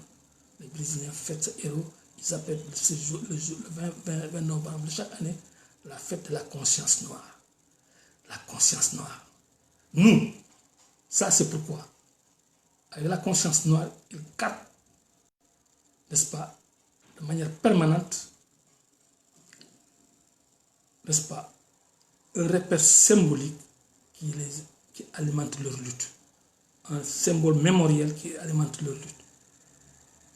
les Brésiliens fêtent ce héros. Ils appellent ce jour, le 20 novembre de chaque année la fête de la conscience noire. La conscience noire. Nous, ça c'est pourquoi, avec la conscience noire, ils gardent, n'est-ce pas, de manière permanente, n'est-ce pas, un repère symbolique qui alimente leur lutte. Un symbole mémoriel qui alimente leur lutte.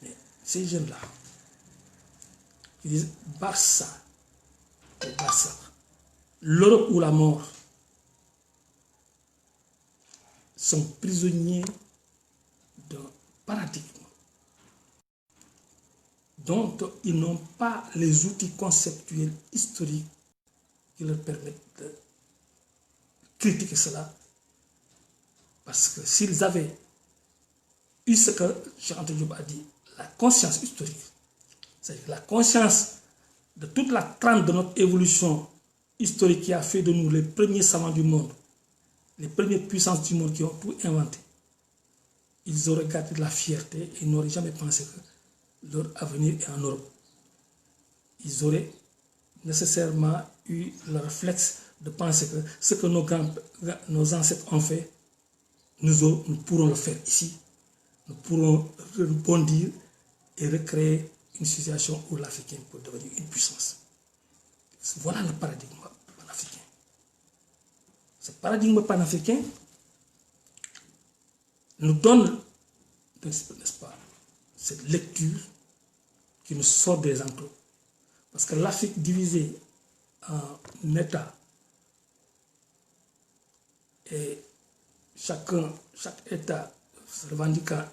Mais ces jeunes-là, qui disent Barça, l'Europe ou la mort, sont prisonniers d'un paradigme dont ils n'ont pas les outils conceptuels historiques qui leur permettent de critiquer cela. Parce que s'ils avaient eu ce que Cheikh Anta Diop a dit, la conscience historique, c'est-à-dire la conscience de toute la trame de notre évolution historique qui a fait de nous les premiers savants du monde, les premières puissances du monde qui ont tout inventé, ils auraient gardé de la fierté et n'auraient jamais pensé que leur avenir est en Europe. Ils auraient nécessairement eu le réflexe de penser que ce que nos ancêtres ont fait, nous pourrons le faire ici. Nous pourrons rebondir et recréer une situation où l'Africain peut devenir une puissance. Voilà le paradigme panafricain. Ce paradigme panafricain nous donne, n'est-ce pas, cette lecture qui nous sort des enclos. Parce que l'Afrique divisée en États et chaque État se revendiquant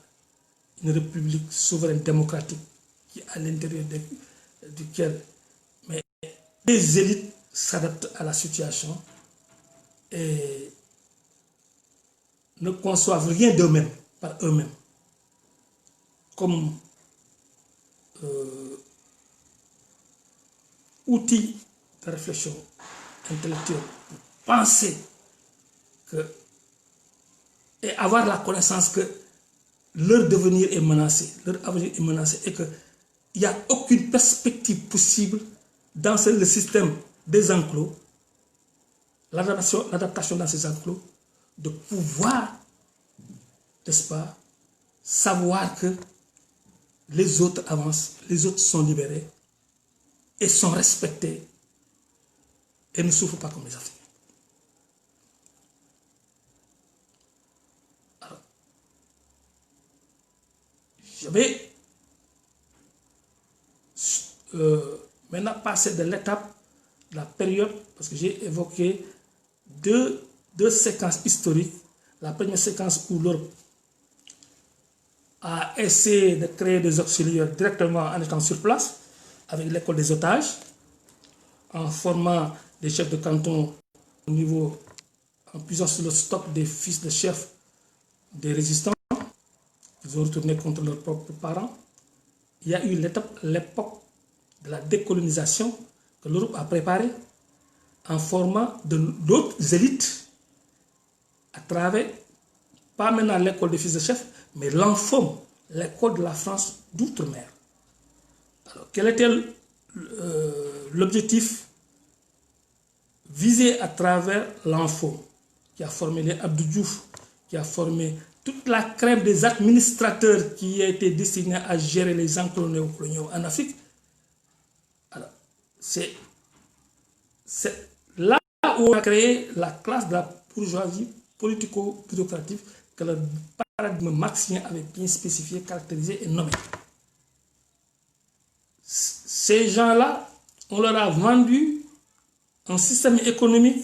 une république souveraine démocratique qui est à l'intérieur duquel les élites s'adaptent à la situation et ne conçoivent rien d'eux-mêmes, par eux-mêmes, comme outil de réflexion intellectuelle pour penser et avoir la connaissance que leur devenir est menacé, leur avenir est menacé et qu'il n'y a aucune perspective possible dans le système des enclos, l'adaptation dans ces enclos, de pouvoir, n'est-ce pas, savoir que les autres avancent, les autres sont libérés et sont respectés et ne souffrent pas comme les Africains. Alors, je vais maintenant passer de l'étape, de la période, parce que j'ai évoqué deux séquences historiques. La première séquence où l'Europe a essayé de créer des auxiliaires directement en étant sur place, avec l'école des otages, en formant des chefs de canton au niveau, en puisant sur le stock des fils de chefs des résistants, ils ont retourné contre leurs propres parents. Il y a eu l'époque de la décolonisation que l'Europe a préparée en formant d'autres élites à travers, pas maintenant l'école des fils de chefs, mais l'ENFOM, l'école de la France d'outre-mer. Alors, quel était l'objectif visé à travers l'ENFOM, qui a formé les Abdou Diouf, qui a formé toute la crème des administrateurs qui a été destinée à gérer les coloniaux en Afrique? Alors, c'est là où on a créé la classe de la bourgeoisie politico-bureaucratique que le paradigme marxien avait bien spécifié, caractérisé et nommé. Ces gens-là, on leur a vendu un système économique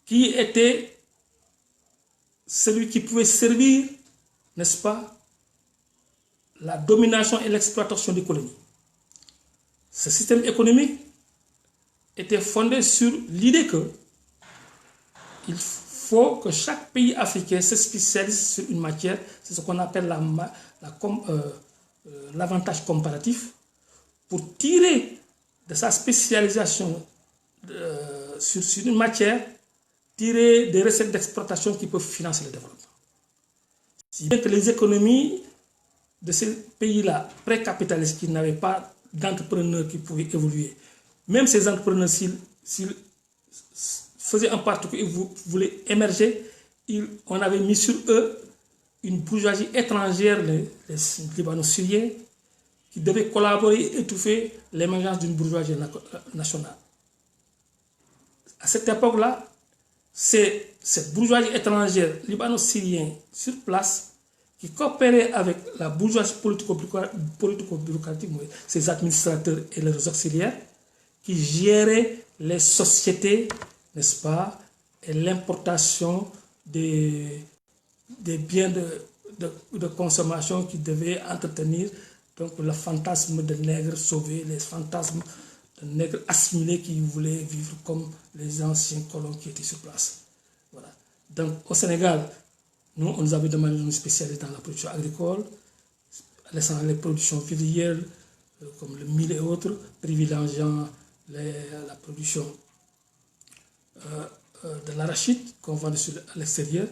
qui était celui qui pouvait servir, n'est-ce pas, la domination et l'exploitation des colonies. Ce système économique était fondé sur l'idée que il faut que chaque pays africain se spécialise sur une matière, c'est ce qu'on appelle l'avantage comparatif, pour tirer de sa spécialisation sur une matière, tirer des recettes d'exploitation qui peuvent financer le développement. Si bien que les économies de ces pays-là, pré-capitalistes, qui n'avaient pas d'entrepreneurs qui pouvaient évoluer, même ces entrepreneurs, s'ils faisaient un parti qu'ils voulaient émerger, on avait mis sur eux une bourgeoisie étrangère, les Libano-Syriens, qui devaient collaborer et étouffer l'émergence d'une bourgeoisie nationale. À cette époque-là, c'est cette bourgeoisie étrangère libano-syrienne sur place qui coopérait avec la bourgeoisie politico-bureaucratique, ses administrateurs et leurs auxiliaires, qui géraient les sociétés, n'est-ce pas, et l'importation des biens de consommation qui devaient entretenir donc le fantasme de nègres sauvés, les fantasmes de nègres assimilés qui voulaient vivre comme les anciens colons qui étaient sur place. Voilà. Donc au Sénégal, nous, on nous avait demandé de nous spécialiser dans la production agricole, laissant les productions vivrières comme le mil et autres, privilégiant la production de l'arachide qu'on vendait à l'extérieur,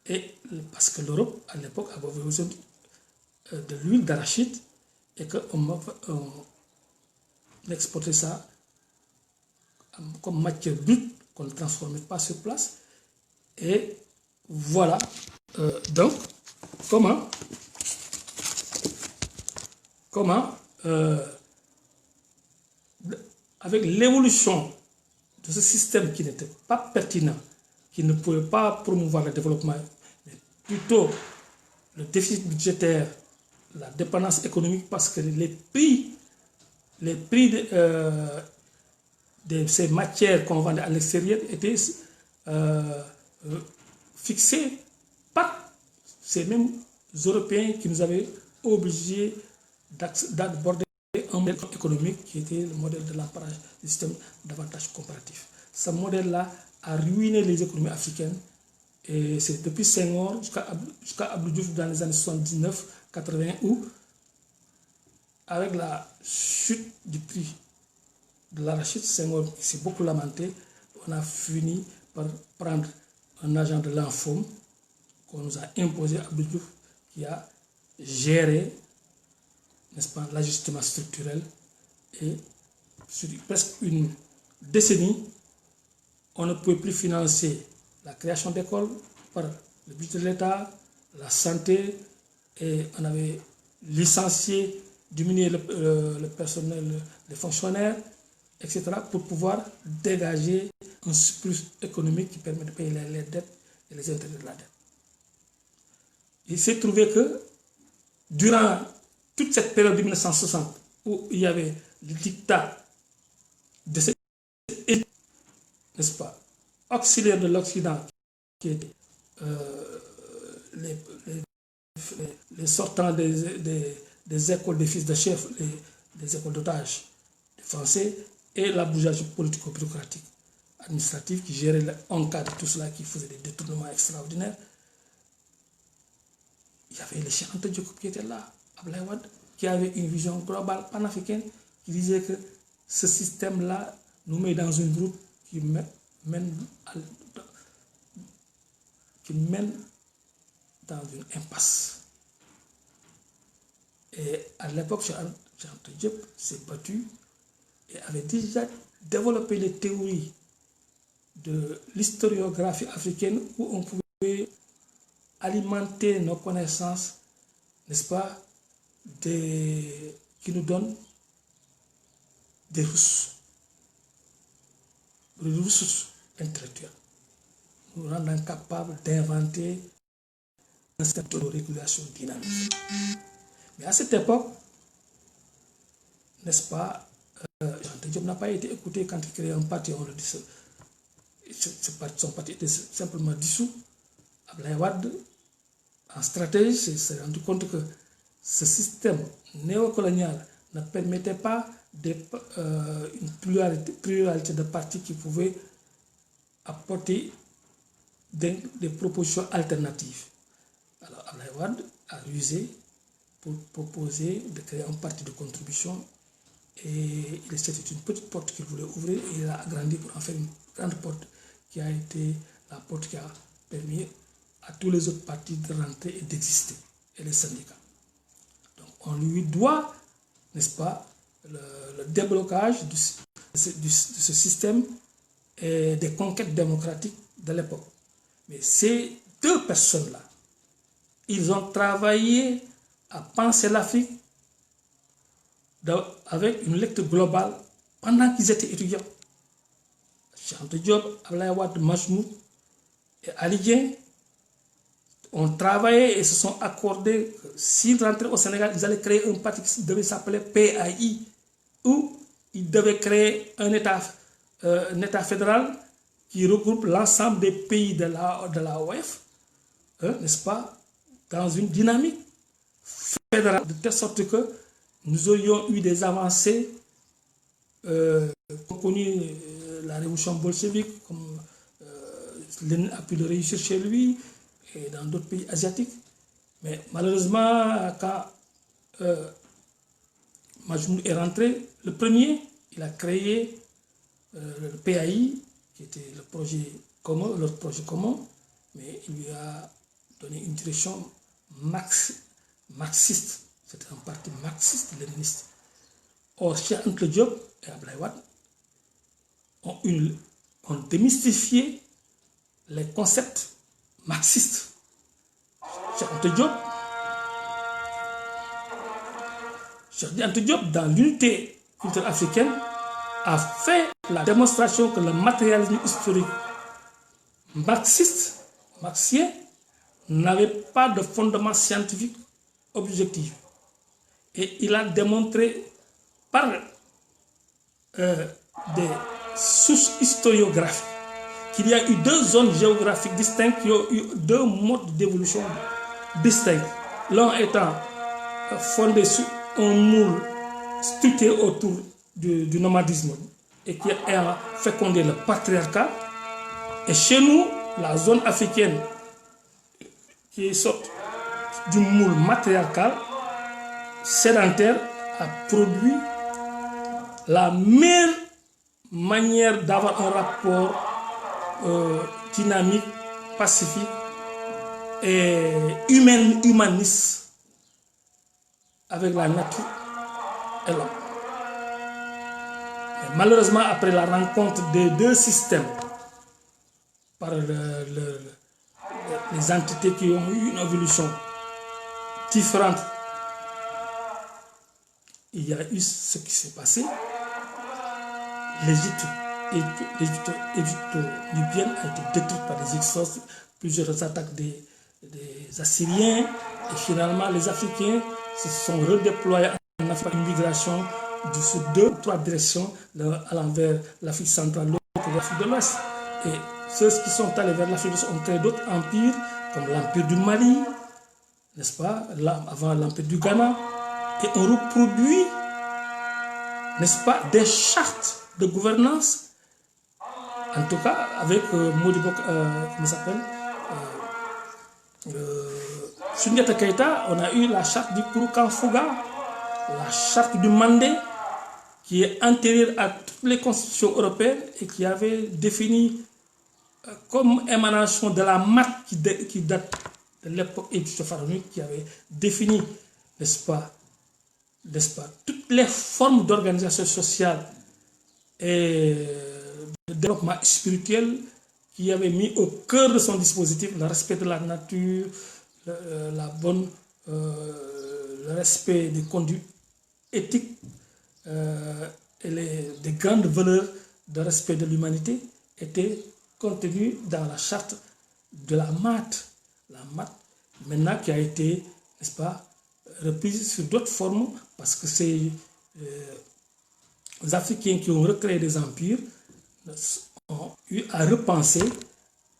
et parce que l'Europe, à l'époque, avait besoin de l'huile d'arachide et qu'on exportait ça comme matière brute qu'on ne transformait pas sur place. Et voilà. Donc, comment avec l'évolution de ce système qui n'était pas pertinent, qui ne pouvait pas promouvoir le développement, mais plutôt le déficit budgétaire, la dépendance économique, parce que les prix de ces matières qu'on vendait à l'extérieur étaient fixés par ces mêmes Européens qui nous avaient obligés d'aborder un modèle économique qui était le modèle de l'emparage du système d'avantage comparatif. Ce modèle-là a ruiné les économies africaines, et c'est depuis Senghor jusqu'à Abdou Diouf dans les années 79-80 où, avec la chute du prix de l'arachide, Senghor s'est beaucoup lamenté, on a fini par prendre un agent de l'ENFOM qu'on nous a imposé, Abdou Diouf, qui a géré, n'est-ce pas, l'ajustement structurel, et sur presque une décennie, on ne pouvait plus financer la création d'écoles par le budget de l'État, la santé, et on avait licencié, diminué le personnel, les fonctionnaires, etc., pour pouvoir dégager un surplus économique qui permet de payer les dettes et les intérêts de la dette. Il s'est trouvé que durant toute cette période de 1960, où il y avait le dictat de cette élite, n'est-ce pas, auxiliaire de l'Occident, qui était les sortants des écoles des fils de chefs, des écoles d'otages des Français, et la bourgeoisie politico-bureaucratique administrative qui gérait encadre tout cela, qui faisait des détournements extraordinaires. Il y avait le Cheikh Anta Diop qui était là, Abdoulaye Wade, qui avait une vision globale panafricaine, qui disait que ce système-là nous met dans une route qui mène dans une impasse. Et à l'époque, Cheikh Anta Diop s'est battu et avait déjà développé les théories de l'historiographie africaine où on pouvait alimenter nos connaissances, n'est-ce pas, qui nous donnent des ressources intellectuelles, nous rendant capables d'inventer un système de régulation dynamique. Mais à cette époque, n'est-ce pas, Cheikh Anta Diop n'a pas été écouté quand il créait un parti. On le dit, son parti était simplement dissous. Abdoulaye Wade, en stratégie, s'est rendu compte que ce système néocolonial ne permettait pas une pluralité de partis qui pouvaient apporter des propositions alternatives. Alors Abdoulaye Wade a rusé pour proposer de créer un parti de contribution, et c'était une petite porte qu'il voulait ouvrir, et il a agrandi pour en faire une grande porte qui a été la porte qui a permis à tous les autres partis de rentrer et d'exister, et les syndicats. Donc on lui doit, n'est-ce pas, le déblocage de ce système et des conquêtes démocratiques de l'époque. Mais ces deux personnes-là, ils ont travaillé à penser l'Afrique avec une lecture globale pendant qu'ils étaient étudiants. Cheikh Anta Diop, Abdoulaye Wade, Majmout et Ali Dieng ont travaillé et se sont accordés que s'ils rentraient au Sénégal, ils allaient créer un parti qui devait s'appeler PAI, où ils devaient créer un État fédéral qui regroupe l'ensemble des pays de la OF, n'est-ce pas, dans une dynamique fédérale, de telle sorte que nous aurions eu des avancées, comme connu la révolution bolchevique, comme Lénine a pu le réussir chez lui et dans d'autres pays asiatiques. Mais malheureusement, quand Majmout est rentré, le premier, il a créé le PAI, qui était le projet commun, leur projet commun, mais il lui a donné une direction marxiste. C'était un parti marxiste-léniniste. Or, Cheikh Anta Diop et Abdoulaye Wade ont démystifié les concepts marxistes. Cheikh Anta Diop, dans l'unité culturelle africaine, a fait la démonstration que le matérialisme historique marxien, n'avait pas de fondement scientifique objectif. Et il a démontré par des sources historiographiques qu'il y a eu deux zones géographiques distinctes qui ont eu deux modes d'évolution distincts. L'un étant fondé sur un moule structuré autour du nomadisme et qui a fécondé le patriarcat. Et chez nous, la zone africaine qui est sortie du moule matriarcal, sédentaire, a produit la meilleure manière d'avoir un rapport dynamique, pacifique et humaniste avec la nature et l'homme. Malheureusement, après la rencontre des deux systèmes par les entités qui ont eu une évolution différente, il y a eu ce qui s'est passé. l'Égypte égypto-libyenne a été détruite par des Hyksos, plusieurs attaques des Assyriens, et finalement les Africains se sont redéployés en Afrique, une migration sur 2 ou 3 directions, allant vers l'Afrique centrale, l'autre vers l'Afrique de l'Ouest. Et ceux qui sont allés vers l'Afrique de l'Ouest ont créé d'autres empires, comme l'empire du Mali, n'est-ce pas, avant l'empire du Ghana, et on reproduit, n'est-ce pas, des chartes de gouvernance, en tout cas avec Modibo, comment ça s'appelle, Sundiata Keïta, on a eu la charte du Kouroukan Fouga, la charte du Mandé, qui est antérieure à toutes les constitutions européennes et qui avait défini comme émanation de la MAT qui date de l'époque égypto-pharaonique, qui avait défini, n'est-ce pas, toutes les formes d'organisation sociale et de développement spirituel, qui avait mis au cœur de son dispositif le respect de la nature, le respect des conduites éthiques et des grandes valeurs de respect de l'humanité étaient contenues dans la charte de la MAT. La MAT, maintenant qui a été, n'est-ce pas, reprise sur d'autres formes, parce que c'est les Africains qui ont recréé des empires ont eu à repenser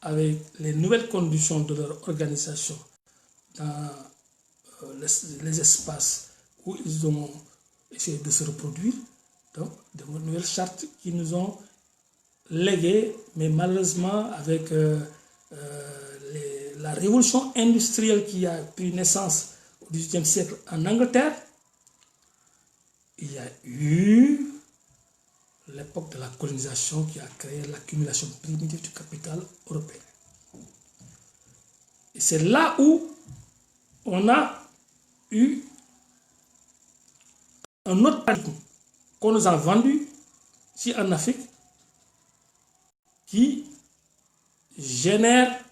avec les nouvelles conditions de leur organisation dans les espaces où ils ont essayé de se reproduire. Donc, de nouvelles chartes qui nous ont léguées, mais malheureusement, avec la révolution industrielle qui a pris naissance au XVIIIe siècle en Angleterre, il y a eu l'époque de la colonisation qui a créé l'accumulation primitive du capital européen. Et c'est là où on a eu un autre paradigme qu'on nous a vendu ici en Afrique, qui génère,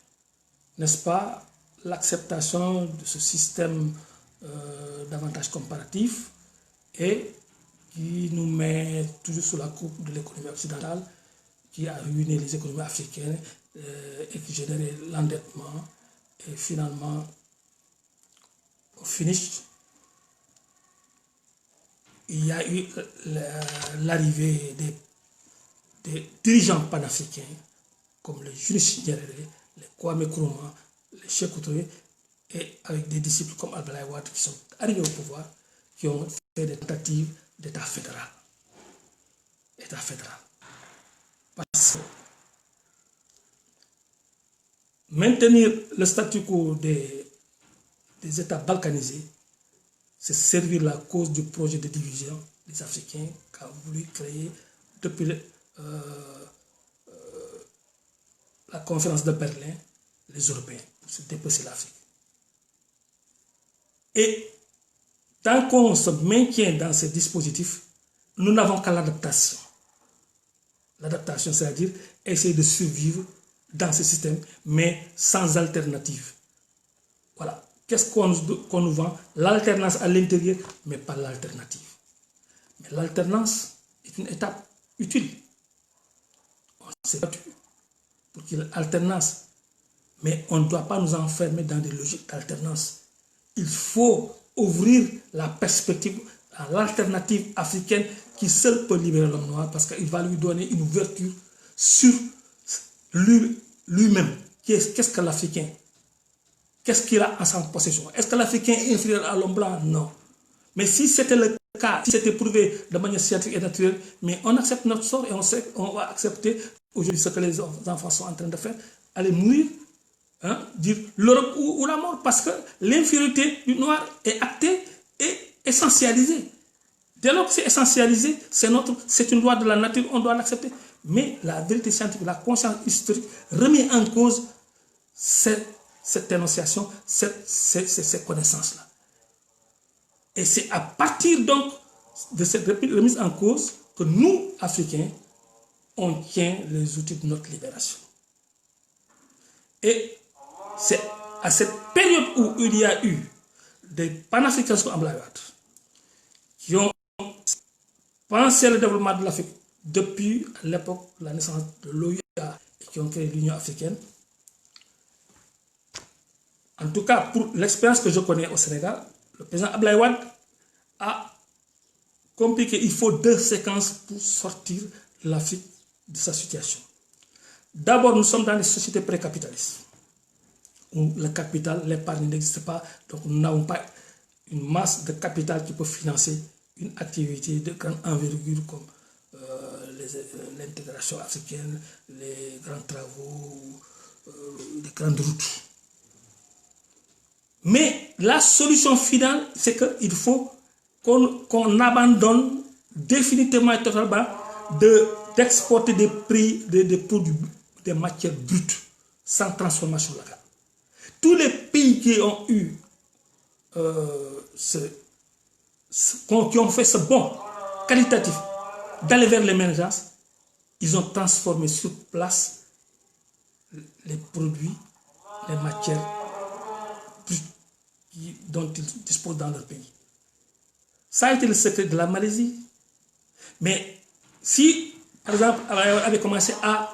n'est-ce pas, l'acceptation de ce système d'avantages comparatifs et qui nous met toujours sous la coupe de l'économie occidentale, qui a ruiné les économies africaines et qui générait l'endettement. Et finalement, au finish, il y a eu l'arrivée des dirigeants panafricains comme les Julius Nyerere, les Kwame Nkrumah, les Sékou Touré, et avec des disciples comme Abdoulaye Wade qui sont arrivés au pouvoir, qui ont fait des tentatives d'État fédéral. État fédéral. Parce que maintenir le statu quo des États balkanisés, c'est servir la cause du projet de division des Africains qu'a voulu créer depuis la conférence de Berlin, les Européens, pour se dépecer l'Afrique. Et tant qu'on se maintient dans ces dispositifs, nous n'avons qu'à l'adaptation. L'adaptation, c'est-à-dire essayer de survivre dans ce système, mais sans alternative. Voilà. Qu'est-ce qu'on nous vend? L'alternance à l'intérieur, mais pas l'alternative. Mais l'alternance est une étape utile. On s'est battu pour qu'il y ait l'alternance, mais on ne doit pas nous enfermer dans des logiques d'alternance. Il faut ouvrir la perspective à l'alternative africaine qui seule peut libérer l'homme noir, parce qu'il va lui donner une ouverture sur lui-même. Qu'est-ce que l'Africain? Qu'est-ce qu'il a en sa possession? Est-ce que l'Africain est inférieur à l'homme blanc? Non. Mais si c'était le cas, si c'était prouvé de manière scientifique et naturelle, mais on accepte notre sort et on va accepter aujourd'hui ce que les enfants sont en train de faire, aller mourir, hein, dire l'Europe ou la mort, parce que l'infériorité du noir est actée et essentialisée. Dès lors que c'est essentialisé, c'est une loi de la nature, on doit l'accepter. Mais la vérité scientifique, la conscience historique remet en cause cette énonciation, ces connaissances-là. Et c'est à partir donc de cette remise en cause que nous, Africains, on tient les outils de notre libération. Et c'est à cette période où il y a eu des panafricains comme Abdoulaye Wade qui ont pensé le développement de l'Afrique depuis l'époque de la naissance de l'OUA et qui ont créé l'Union africaine. En tout cas, pour l'expérience que je connais au Sénégal, le président Abdoulaye Wade a compris qu'il faut 2 séquences pour sortir l'Afrique de sa situation. D'abord, nous sommes dans des sociétés précapitalistes, où le capital, l'épargne n'existe pas, donc nous n'avons pas une masse de capital qui peut financer une activité de grande envergure comme l'intégration africaine, les grands travaux, les grandes routes. Mais la solution finale, c'est qu'il faut qu'on abandonne définitivement et totalement d'exporter des produits, des matières brutes sans transformation locale. Tous les pays qui ont eu qui ont fait ce bond qualitatif d'aller vers l'émergence, ils ont transformé sur place les produits, les matières dont ils disposent dans leur pays. Ça a été le secret de la Malaisie. Mais si, par exemple, on avait commencé à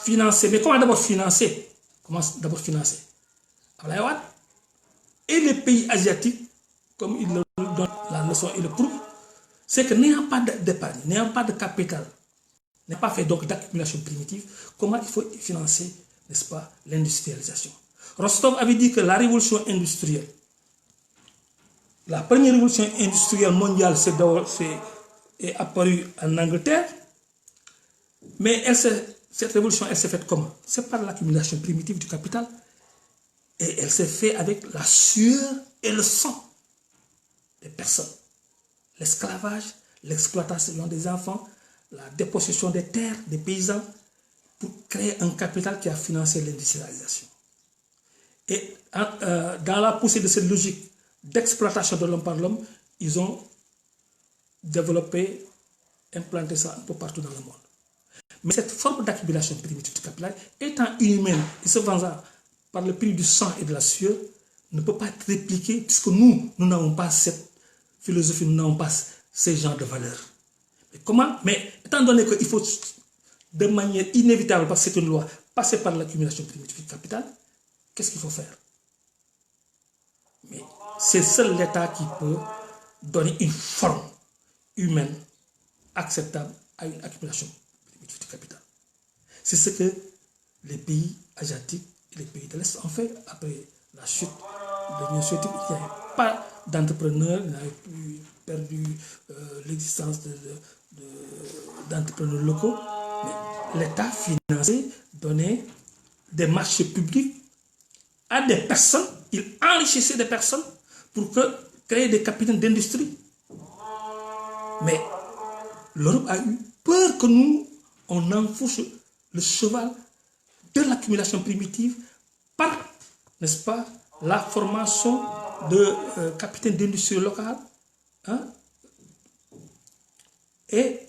financer, mais comment d'abord financer? Comment d'abord financer? Et les pays asiatiques, comme ils le donnent la leçon et le prouvent, c'est que n'ayant pas d'épargne, n'ayant pas de capital, n'ayant pas fait donc d'accumulation primitive, comment il faut financer, n'est-ce pas, l'industrialisation? Rostov avait dit que la révolution industrielle, la première révolution industrielle mondiale est apparue en Angleterre, mais cette révolution, elle s'est faite comment? C'est par l'accumulation primitive du capital, et elle s'est faite avec la sueur et le sang des personnes. L'esclavage, l'exploitation des enfants, la dépossession des terres, des paysans, pour créer un capital qui a financé l'industrialisation. Et dans la poussée de cette logique d'exploitation de l'homme par l'homme, ils ont développé, implanté ça un peu partout dans le monde. Mais cette forme d'accumulation primitive du capital, étant inhumaine et se vendant par le prix du sang et de la sueur, ne peut pas être répliquée puisque nous n'avons pas cette philosophie, nous n'avons pas ces genres de valeurs. Mais comment? Mais étant donné qu'il faut de manière inévitable, parce que c'est une loi, passer par l'accumulation primitive du capital, qu'est-ce qu'il faut faire? Mais c'est seul l'État qui peut donner une forme humaine acceptable à une accumulation primitive du capital. C'est ce que les pays asiatiques et les pays de l'Est ont fait après la chute de l'Union soviétique. Il n'y avait pas d'entrepreneurs, ils n'avaient plus perdu l'existence d'entrepreneurs locaux, mais l'État finançait, donnait des marchés publics à des personnes, il enrichissait des personnes pour créer des capitaines d'industrie. Mais l'Europe a eu peur que nous, on enfourche le cheval de l'accumulation primitive par, n'est-ce pas, la formation de capitaines d'industrie locales. Hein? Et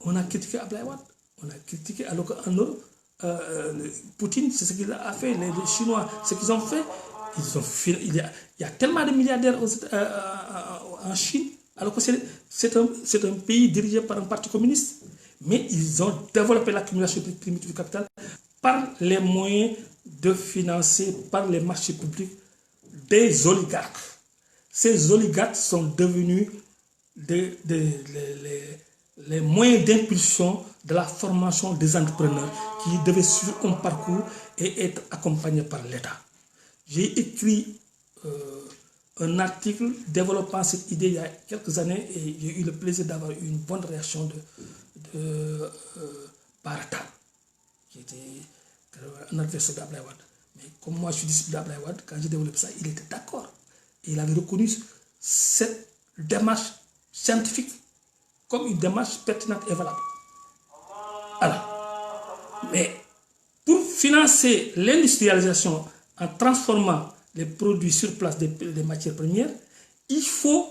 on a critiqué Abdoulaye Wade, on a critiqué alors qu'en Europe, Poutine, c'est ce qu'il a fait, les Chinois, ce qu'ils ont fait, il y a tellement de milliardaires en Chine, alors que c'est un pays dirigé par un parti communiste, mais ils ont développé l'accumulation primitive du capital par les moyens de financer par les marchés publics des oligarques. Ces oligarques sont devenus les moyens d'impulsion de la formation des entrepreneurs qui devaient suivre un parcours et être accompagnés par l'État. J'ai écrit un article développant cette idée il y a quelques années et j'ai eu le plaisir d'avoir une bonne réaction de Baratal, qui était un adversaire d'Abdoulaye Wade. Mais comme moi je suis disciple d'Abdoulaye Wade, quand j'ai développé ça, il était d'accord. Et il avait reconnu cette démarche scientifique comme une démarche pertinente et valable. Alors, mais pour financer l'industrialisation en transformant les produits sur place des matières premières, il faut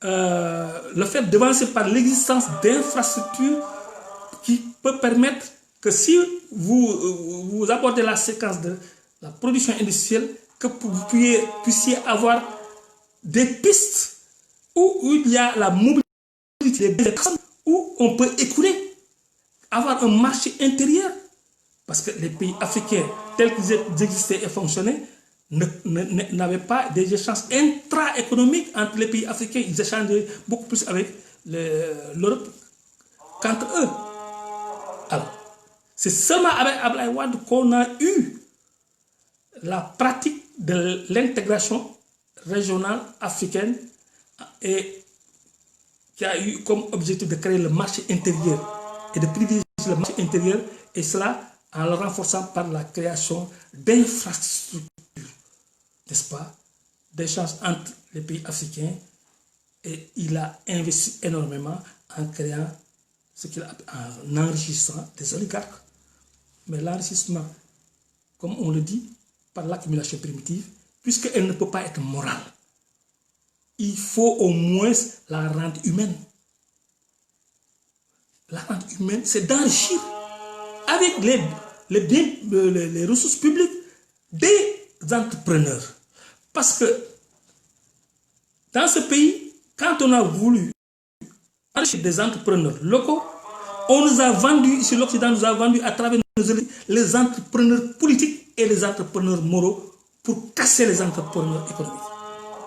le faire devancer par l'existence d'infrastructures qui peut permettre que si vous abordez la séquence de la production industrielle, que vous puissiez avoir des pistes où il y a la mobilité des personnes, où on peut écouler, avoir un marché intérieur. Parce que les pays africains, tels qu'ils existaient et fonctionnaient, n'avaient pas des échanges intra-économiques entre les pays africains. Ils échangeaient beaucoup plus avec l'Europe qu'entre eux. Alors, c'est seulement avec Abdoulaye Wade qu'on a eu la pratique de l'intégration régionale africaine et qui a eu comme objectif de créer le marché intérieur et de privilégier le marché intérieur, et cela en le renforçant par la création d'infrastructures, n'est-ce pas, d'échanges entre les pays africains. Et il a investi énormément en créant ce qu'il a, en enrichissant des oligarques. Mais l'enrichissement, comme on le dit, par l'accumulation primitive, puisqu'elle ne peut pas être morale, il faut au moins la rendre humaine. La rendre humaine, c'est d'enrichir avec les ressources publiques des entrepreneurs. Parce que dans ce pays, quand on a voulu enrichir des entrepreneurs locaux, on nous a vendu, ici l'Occident nous a vendu à travers les entrepreneurs politiques et les entrepreneurs moraux pour casser les entrepreneurs économiques.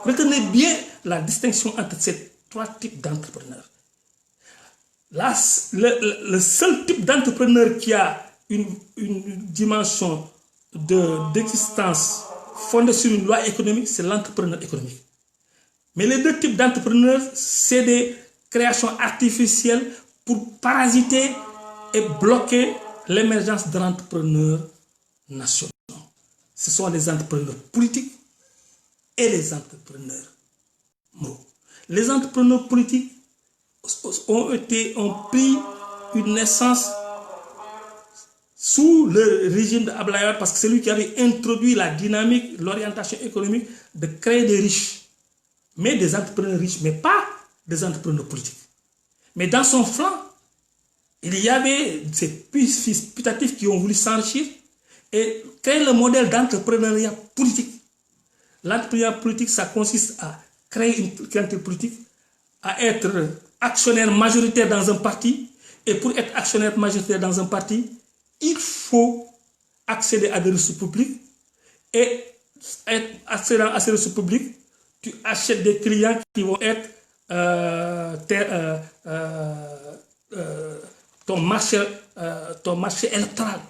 Retenez bien la distinction entre ces trois types d'entrepreneurs. Le seul type d'entrepreneur qui a une dimension d'existence fondée sur une loi économique, c'est l'entrepreneur économique. Mais les deux types d'entrepreneurs, c'est des créations artificielles pour parasiter et bloquer l'émergence de l'entrepreneur national. Ce sont les entrepreneurs politiques et les entrepreneurs moraux. Les entrepreneurs politiques ont pris une naissance sous le régime d'Abdoulaye Wade, parce que c'est lui qui avait introduit la dynamique, l'orientation économique de créer des riches, mais des entrepreneurs riches, mais pas des entrepreneurs politiques. Mais dans son flanc, il y avait ces fils putatifs qui ont voulu s'enrichir et créer le modèle d'entrepreneuriat politique. L'entrepreneuriat politique, ça consiste à créer une clientèle politique, à être actionnaire majoritaire dans un parti. Et pour être actionnaire majoritaire dans un parti, il faut accéder à des ressources publiques. Et accédant à ces ressources publiques, tu achètes des clients qui vont être ton marché électoral.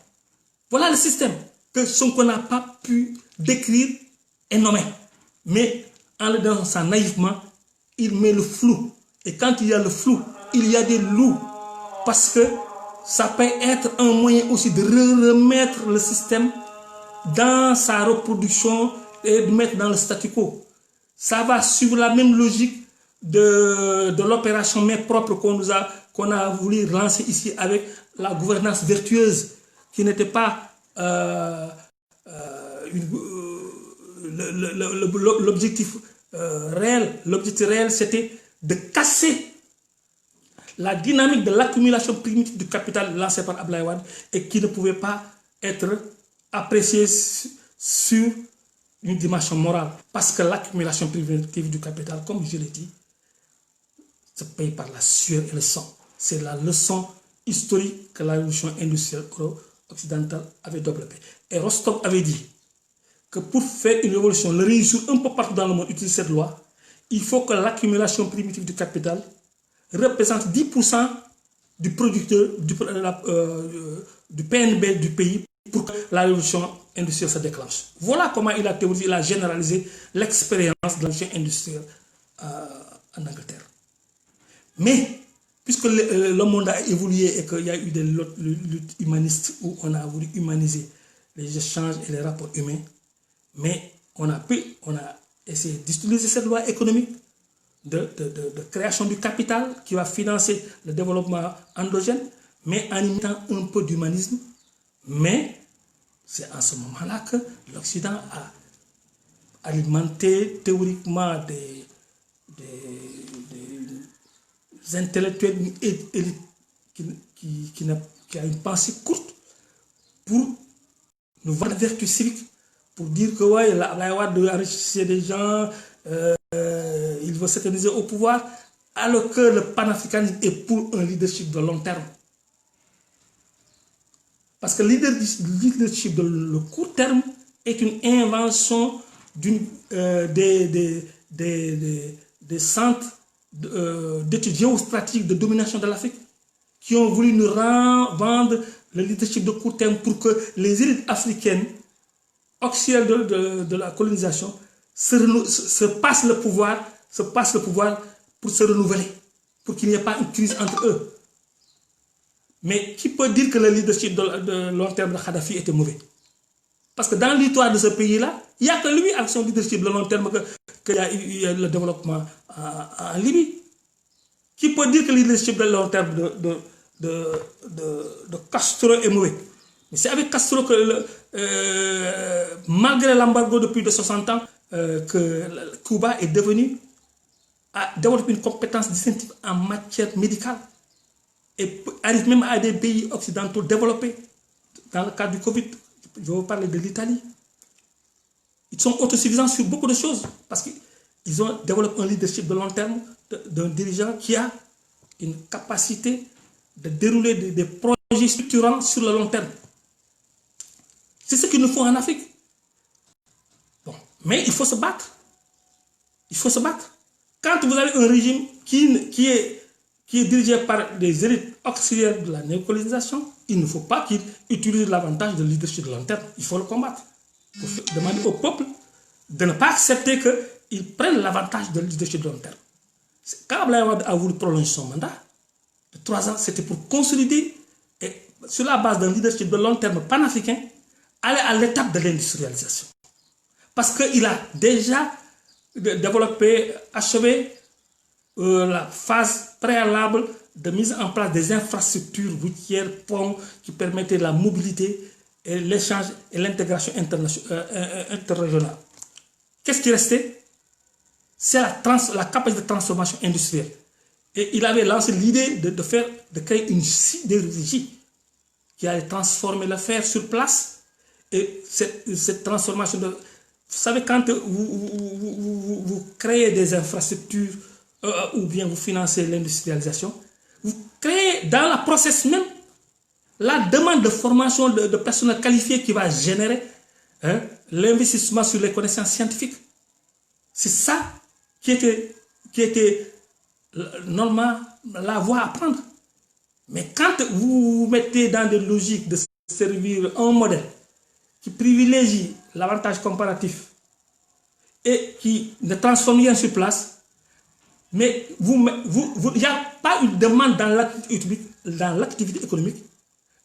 Voilà le système que Sonko n'a pas pu décrire et nommer. Mais en le disant naïvement, il met le flou. Et quand il y a le flou, il y a des loups. Parce que ça peut être un moyen aussi de remettre le système dans sa reproduction et de mettre dans le statu quo. Ça va suivre la même logique de l'opération main propre qu'on a voulu lancer ici avec la gouvernance vertueuse, qui n'était pas l'objectif réel. L'objectif réel, c'était de casser la dynamique de l'accumulation primitive du capital lancée par Abdoulaye Wade et qui ne pouvait pas être appréciée sur une dimension morale. Parce que l'accumulation primitive du capital, comme je l'ai dit, se paye par la sueur et le sang. C'est la leçon historique que la révolution industrielle occidentale avait développée. Et Rostov avait dit que pour faire une révolution, le réussir un peu partout dans le monde, utiliser cette loi, il faut que l'accumulation primitive du capital représente 10% du producteur, du PNB du pays pour que la révolution industrielle se déclenche. Voilà comment il a théorisé, il a généralisé l'expérience de la révolution industrielle en Angleterre. Mais, puisque le monde a évolué et qu'il y a eu des luttes humanistes où on a voulu humaniser les échanges et les rapports humains, mais on a essayé d'utiliser cette loi économique de création du capital qui va financer le développement endogène, mais en imitant un peu d'humanisme. Mais c'est en ce moment-là que l'Occident a alimenté théoriquement des intellectuels, une élite qui a une pensée courte pour nous vendre la vertu civique, pour dire que ouais, la loi de enrichir des gens, il veut s'éterniser au pouvoir. alors que le panafricanisme est pour un leadership de long terme. Parce que le leadership de le court terme est une invention des centres d'études géostratégiques de domination de l'Afrique qui ont voulu nous vendre le leadership de court terme pour que les élites africaines auxiliaires de la colonisation se passent le pouvoir pour se renouveler, pour qu'il n'y ait pas une crise entre eux. Mais qui peut dire que le leadership de long terme de Kadhafi était mauvais? Parce que dans l'histoire de ce pays-là, il n'y a que lui, avec son leadership de long terme, qu'il y a eu le développement en Libye. Qui peut dire que le leadership de long terme de Castro est mauvais? Mais c'est avec Castro que, malgré l'embargo depuis de 60 ans, que Cuba est devenu, a développé une compétence distinctive en matière médicale et arrive même à des pays occidentaux développés. Dans le cadre du Covid, je vais vous parler de l'Italie. Ils sont autosuffisants sur beaucoup de choses parce qu'ils ont développé un leadership de long terme d'un dirigeant qui a une capacité de dérouler des projets structurants sur le long terme. C'est ce qu'il nous faut en Afrique. Bon, mais il faut se battre. Il faut se battre. Quand vous avez un régime qui est dirigé par des élites auxiliaires de la néocolonisation, il ne faut pas qu'il utilise l'avantage de leadership de long terme. Il faut le combattre. Il faut demander au peuple de ne pas accepter qu'ils prennent l'avantage de leadership de long terme. Quand Abdoulaye Wade a voulu prolonger son mandat de 3 ans, c'était pour consolider, et sur la base d'un leadership de long terme panafricain, aller à l'étape de l'industrialisation. Parce qu'il a déjà développé, achevé la phase préalable de mise en place des infrastructures routières, ponts qui permettaient la mobilité et l'échange et l'intégration interrégionale. Qu'est-ce qui restait? C'est la capacité de transformation industrielle. Et il avait lancé l'idée de créer une sidérurgie qui allait transformer le fer sur place. Et cette transformation, vous savez, quand vous créez des infrastructures ou bien vous financez l'industrialisation, vous créez dans la process même la demande de formation de personnel qualifié qui va générer l'investissement sur les connaissances scientifiques. C'est ça qui était normalement la voie à prendre. Mais quand vous vous mettez dans des logiques de servir un modèle qui privilégie l'avantage comparatif et qui ne transforme rien sur place, mais il n'y a pas une demande dans l'activité économique,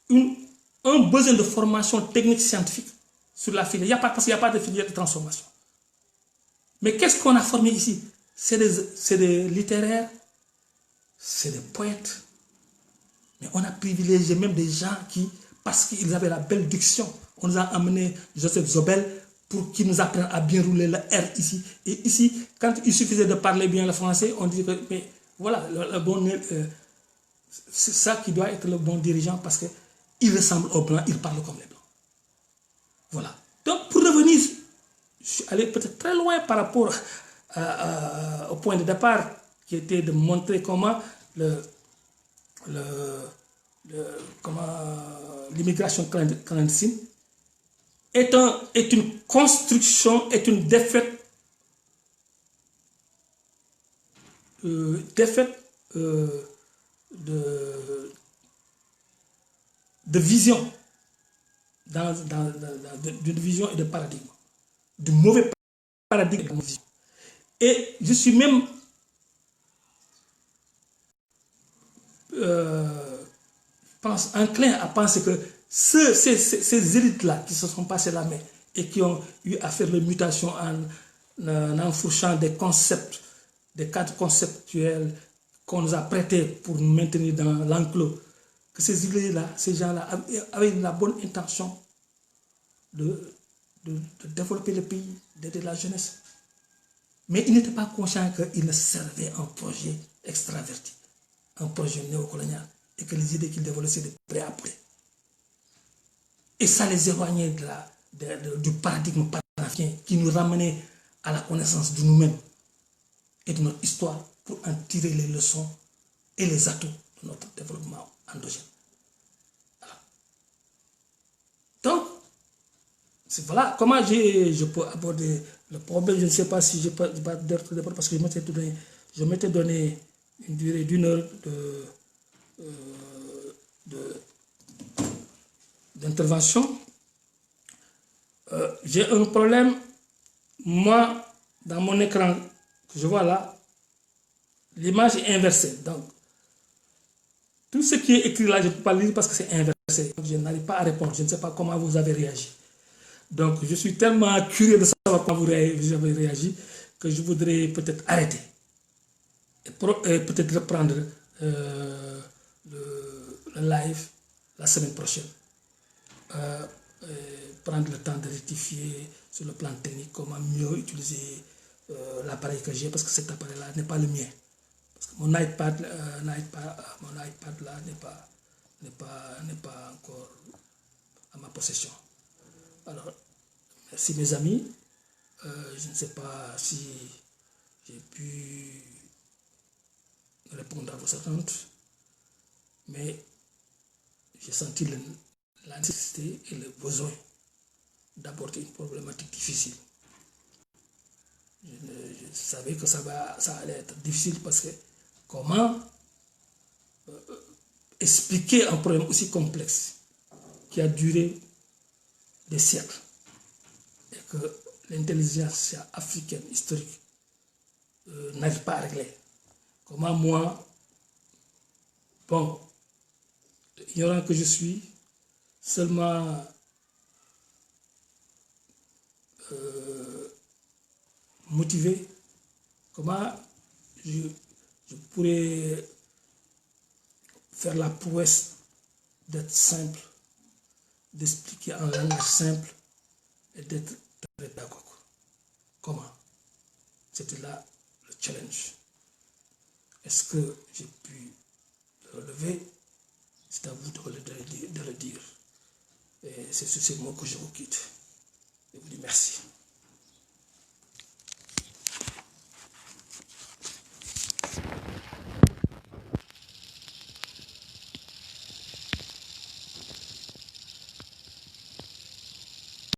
un besoin de formation technique scientifique sur la filière. Parce qu'il n'y a pas de filière de transformation. Mais qu'est-ce qu'on a formé ici? C'est des littéraires, c'est des poètes. Mais on a privilégié même des gens parce qu'ils avaient la belle diction, on nous a amené Joseph Zobel pour qu'il nous apprenne à bien rouler le R ici. Et ici, quand il suffisait de parler bien le français, on dit que, mais voilà, c'est ça qui doit être le bon dirigeant parce qu'il ressemble aux Blancs, il parle comme les Blancs. Voilà. Donc, pour revenir, je suis allé peut-être très loin par rapport au point de départ qui était de montrer comment l'immigration clandestine est une construction, est une défaite de vision, d'une vision et de paradigme, du mauvais paradigme de la vision. Et je suis même enclin à penser que ces élites-là qui se sont passées la main et qui ont eu à faire les mutations en enfourchant des concepts, des cadres conceptuels qu'on nous a prêtés pour nous maintenir dans l'enclos, que ces idées-là, ces gens-là avaient la bonne intention de développer le pays, d'aider la jeunesse. Mais ils n'étaient pas conscients qu'ils servaient un projet extraverti, un projet néocolonial, et que les idées qu'ils développaient, c'était prêt à prêt. Et ça les éloignait du paradigme panafricain qui nous ramenait à la connaissance de nous-mêmes. et de notre histoire pour en tirer les leçons et les atouts de notre développement endogène. Voilà. Donc, voilà comment je peux aborder le problème. Je ne sais pas si je peux d'autres débat parce que je m'étais donné une durée d'1 heure d'intervention. J'ai un problème, moi, dans mon écran que je vois là, l'image est inversée. Donc, tout ce qui est écrit là, je ne peux pas lire parce que c'est inversé. Donc, je n'arrive pas à répondre. Je ne sais pas comment vous avez réagi. Donc, je suis tellement curieux de savoir comment vous avez réagi que je voudrais peut-être arrêter et peut-être reprendre le live la semaine prochaine. Prendre le temps de rectifier sur le plan technique comment mieux utiliser l'appareil que j'ai parce que cet appareil-là n'est pas le mien. Parce que mon iPad là n'est pas encore à ma possession. Alors, merci mes amis. Je ne sais pas si j'ai pu répondre à vos attentes, mais j'ai senti la nécessité et le besoin d'aborder une problématique difficile. Je savais que ça allait être difficile parce que comment expliquer un problème aussi complexe qui a duré des siècles et que l'intelligence africaine historique n'arrive pas à régler. Comment moi, bon, ignorant que je suis, seulement motivé, comment je pourrais faire la prouesse d'être simple, d'expliquer en langage simple et d'être pédagogue. Comment? C'était là le challenge. Est-ce que j'ai pu le relever? C'est à vous de le dire. Et c'est sur ces mots que je vous quitte. Je vous dis merci.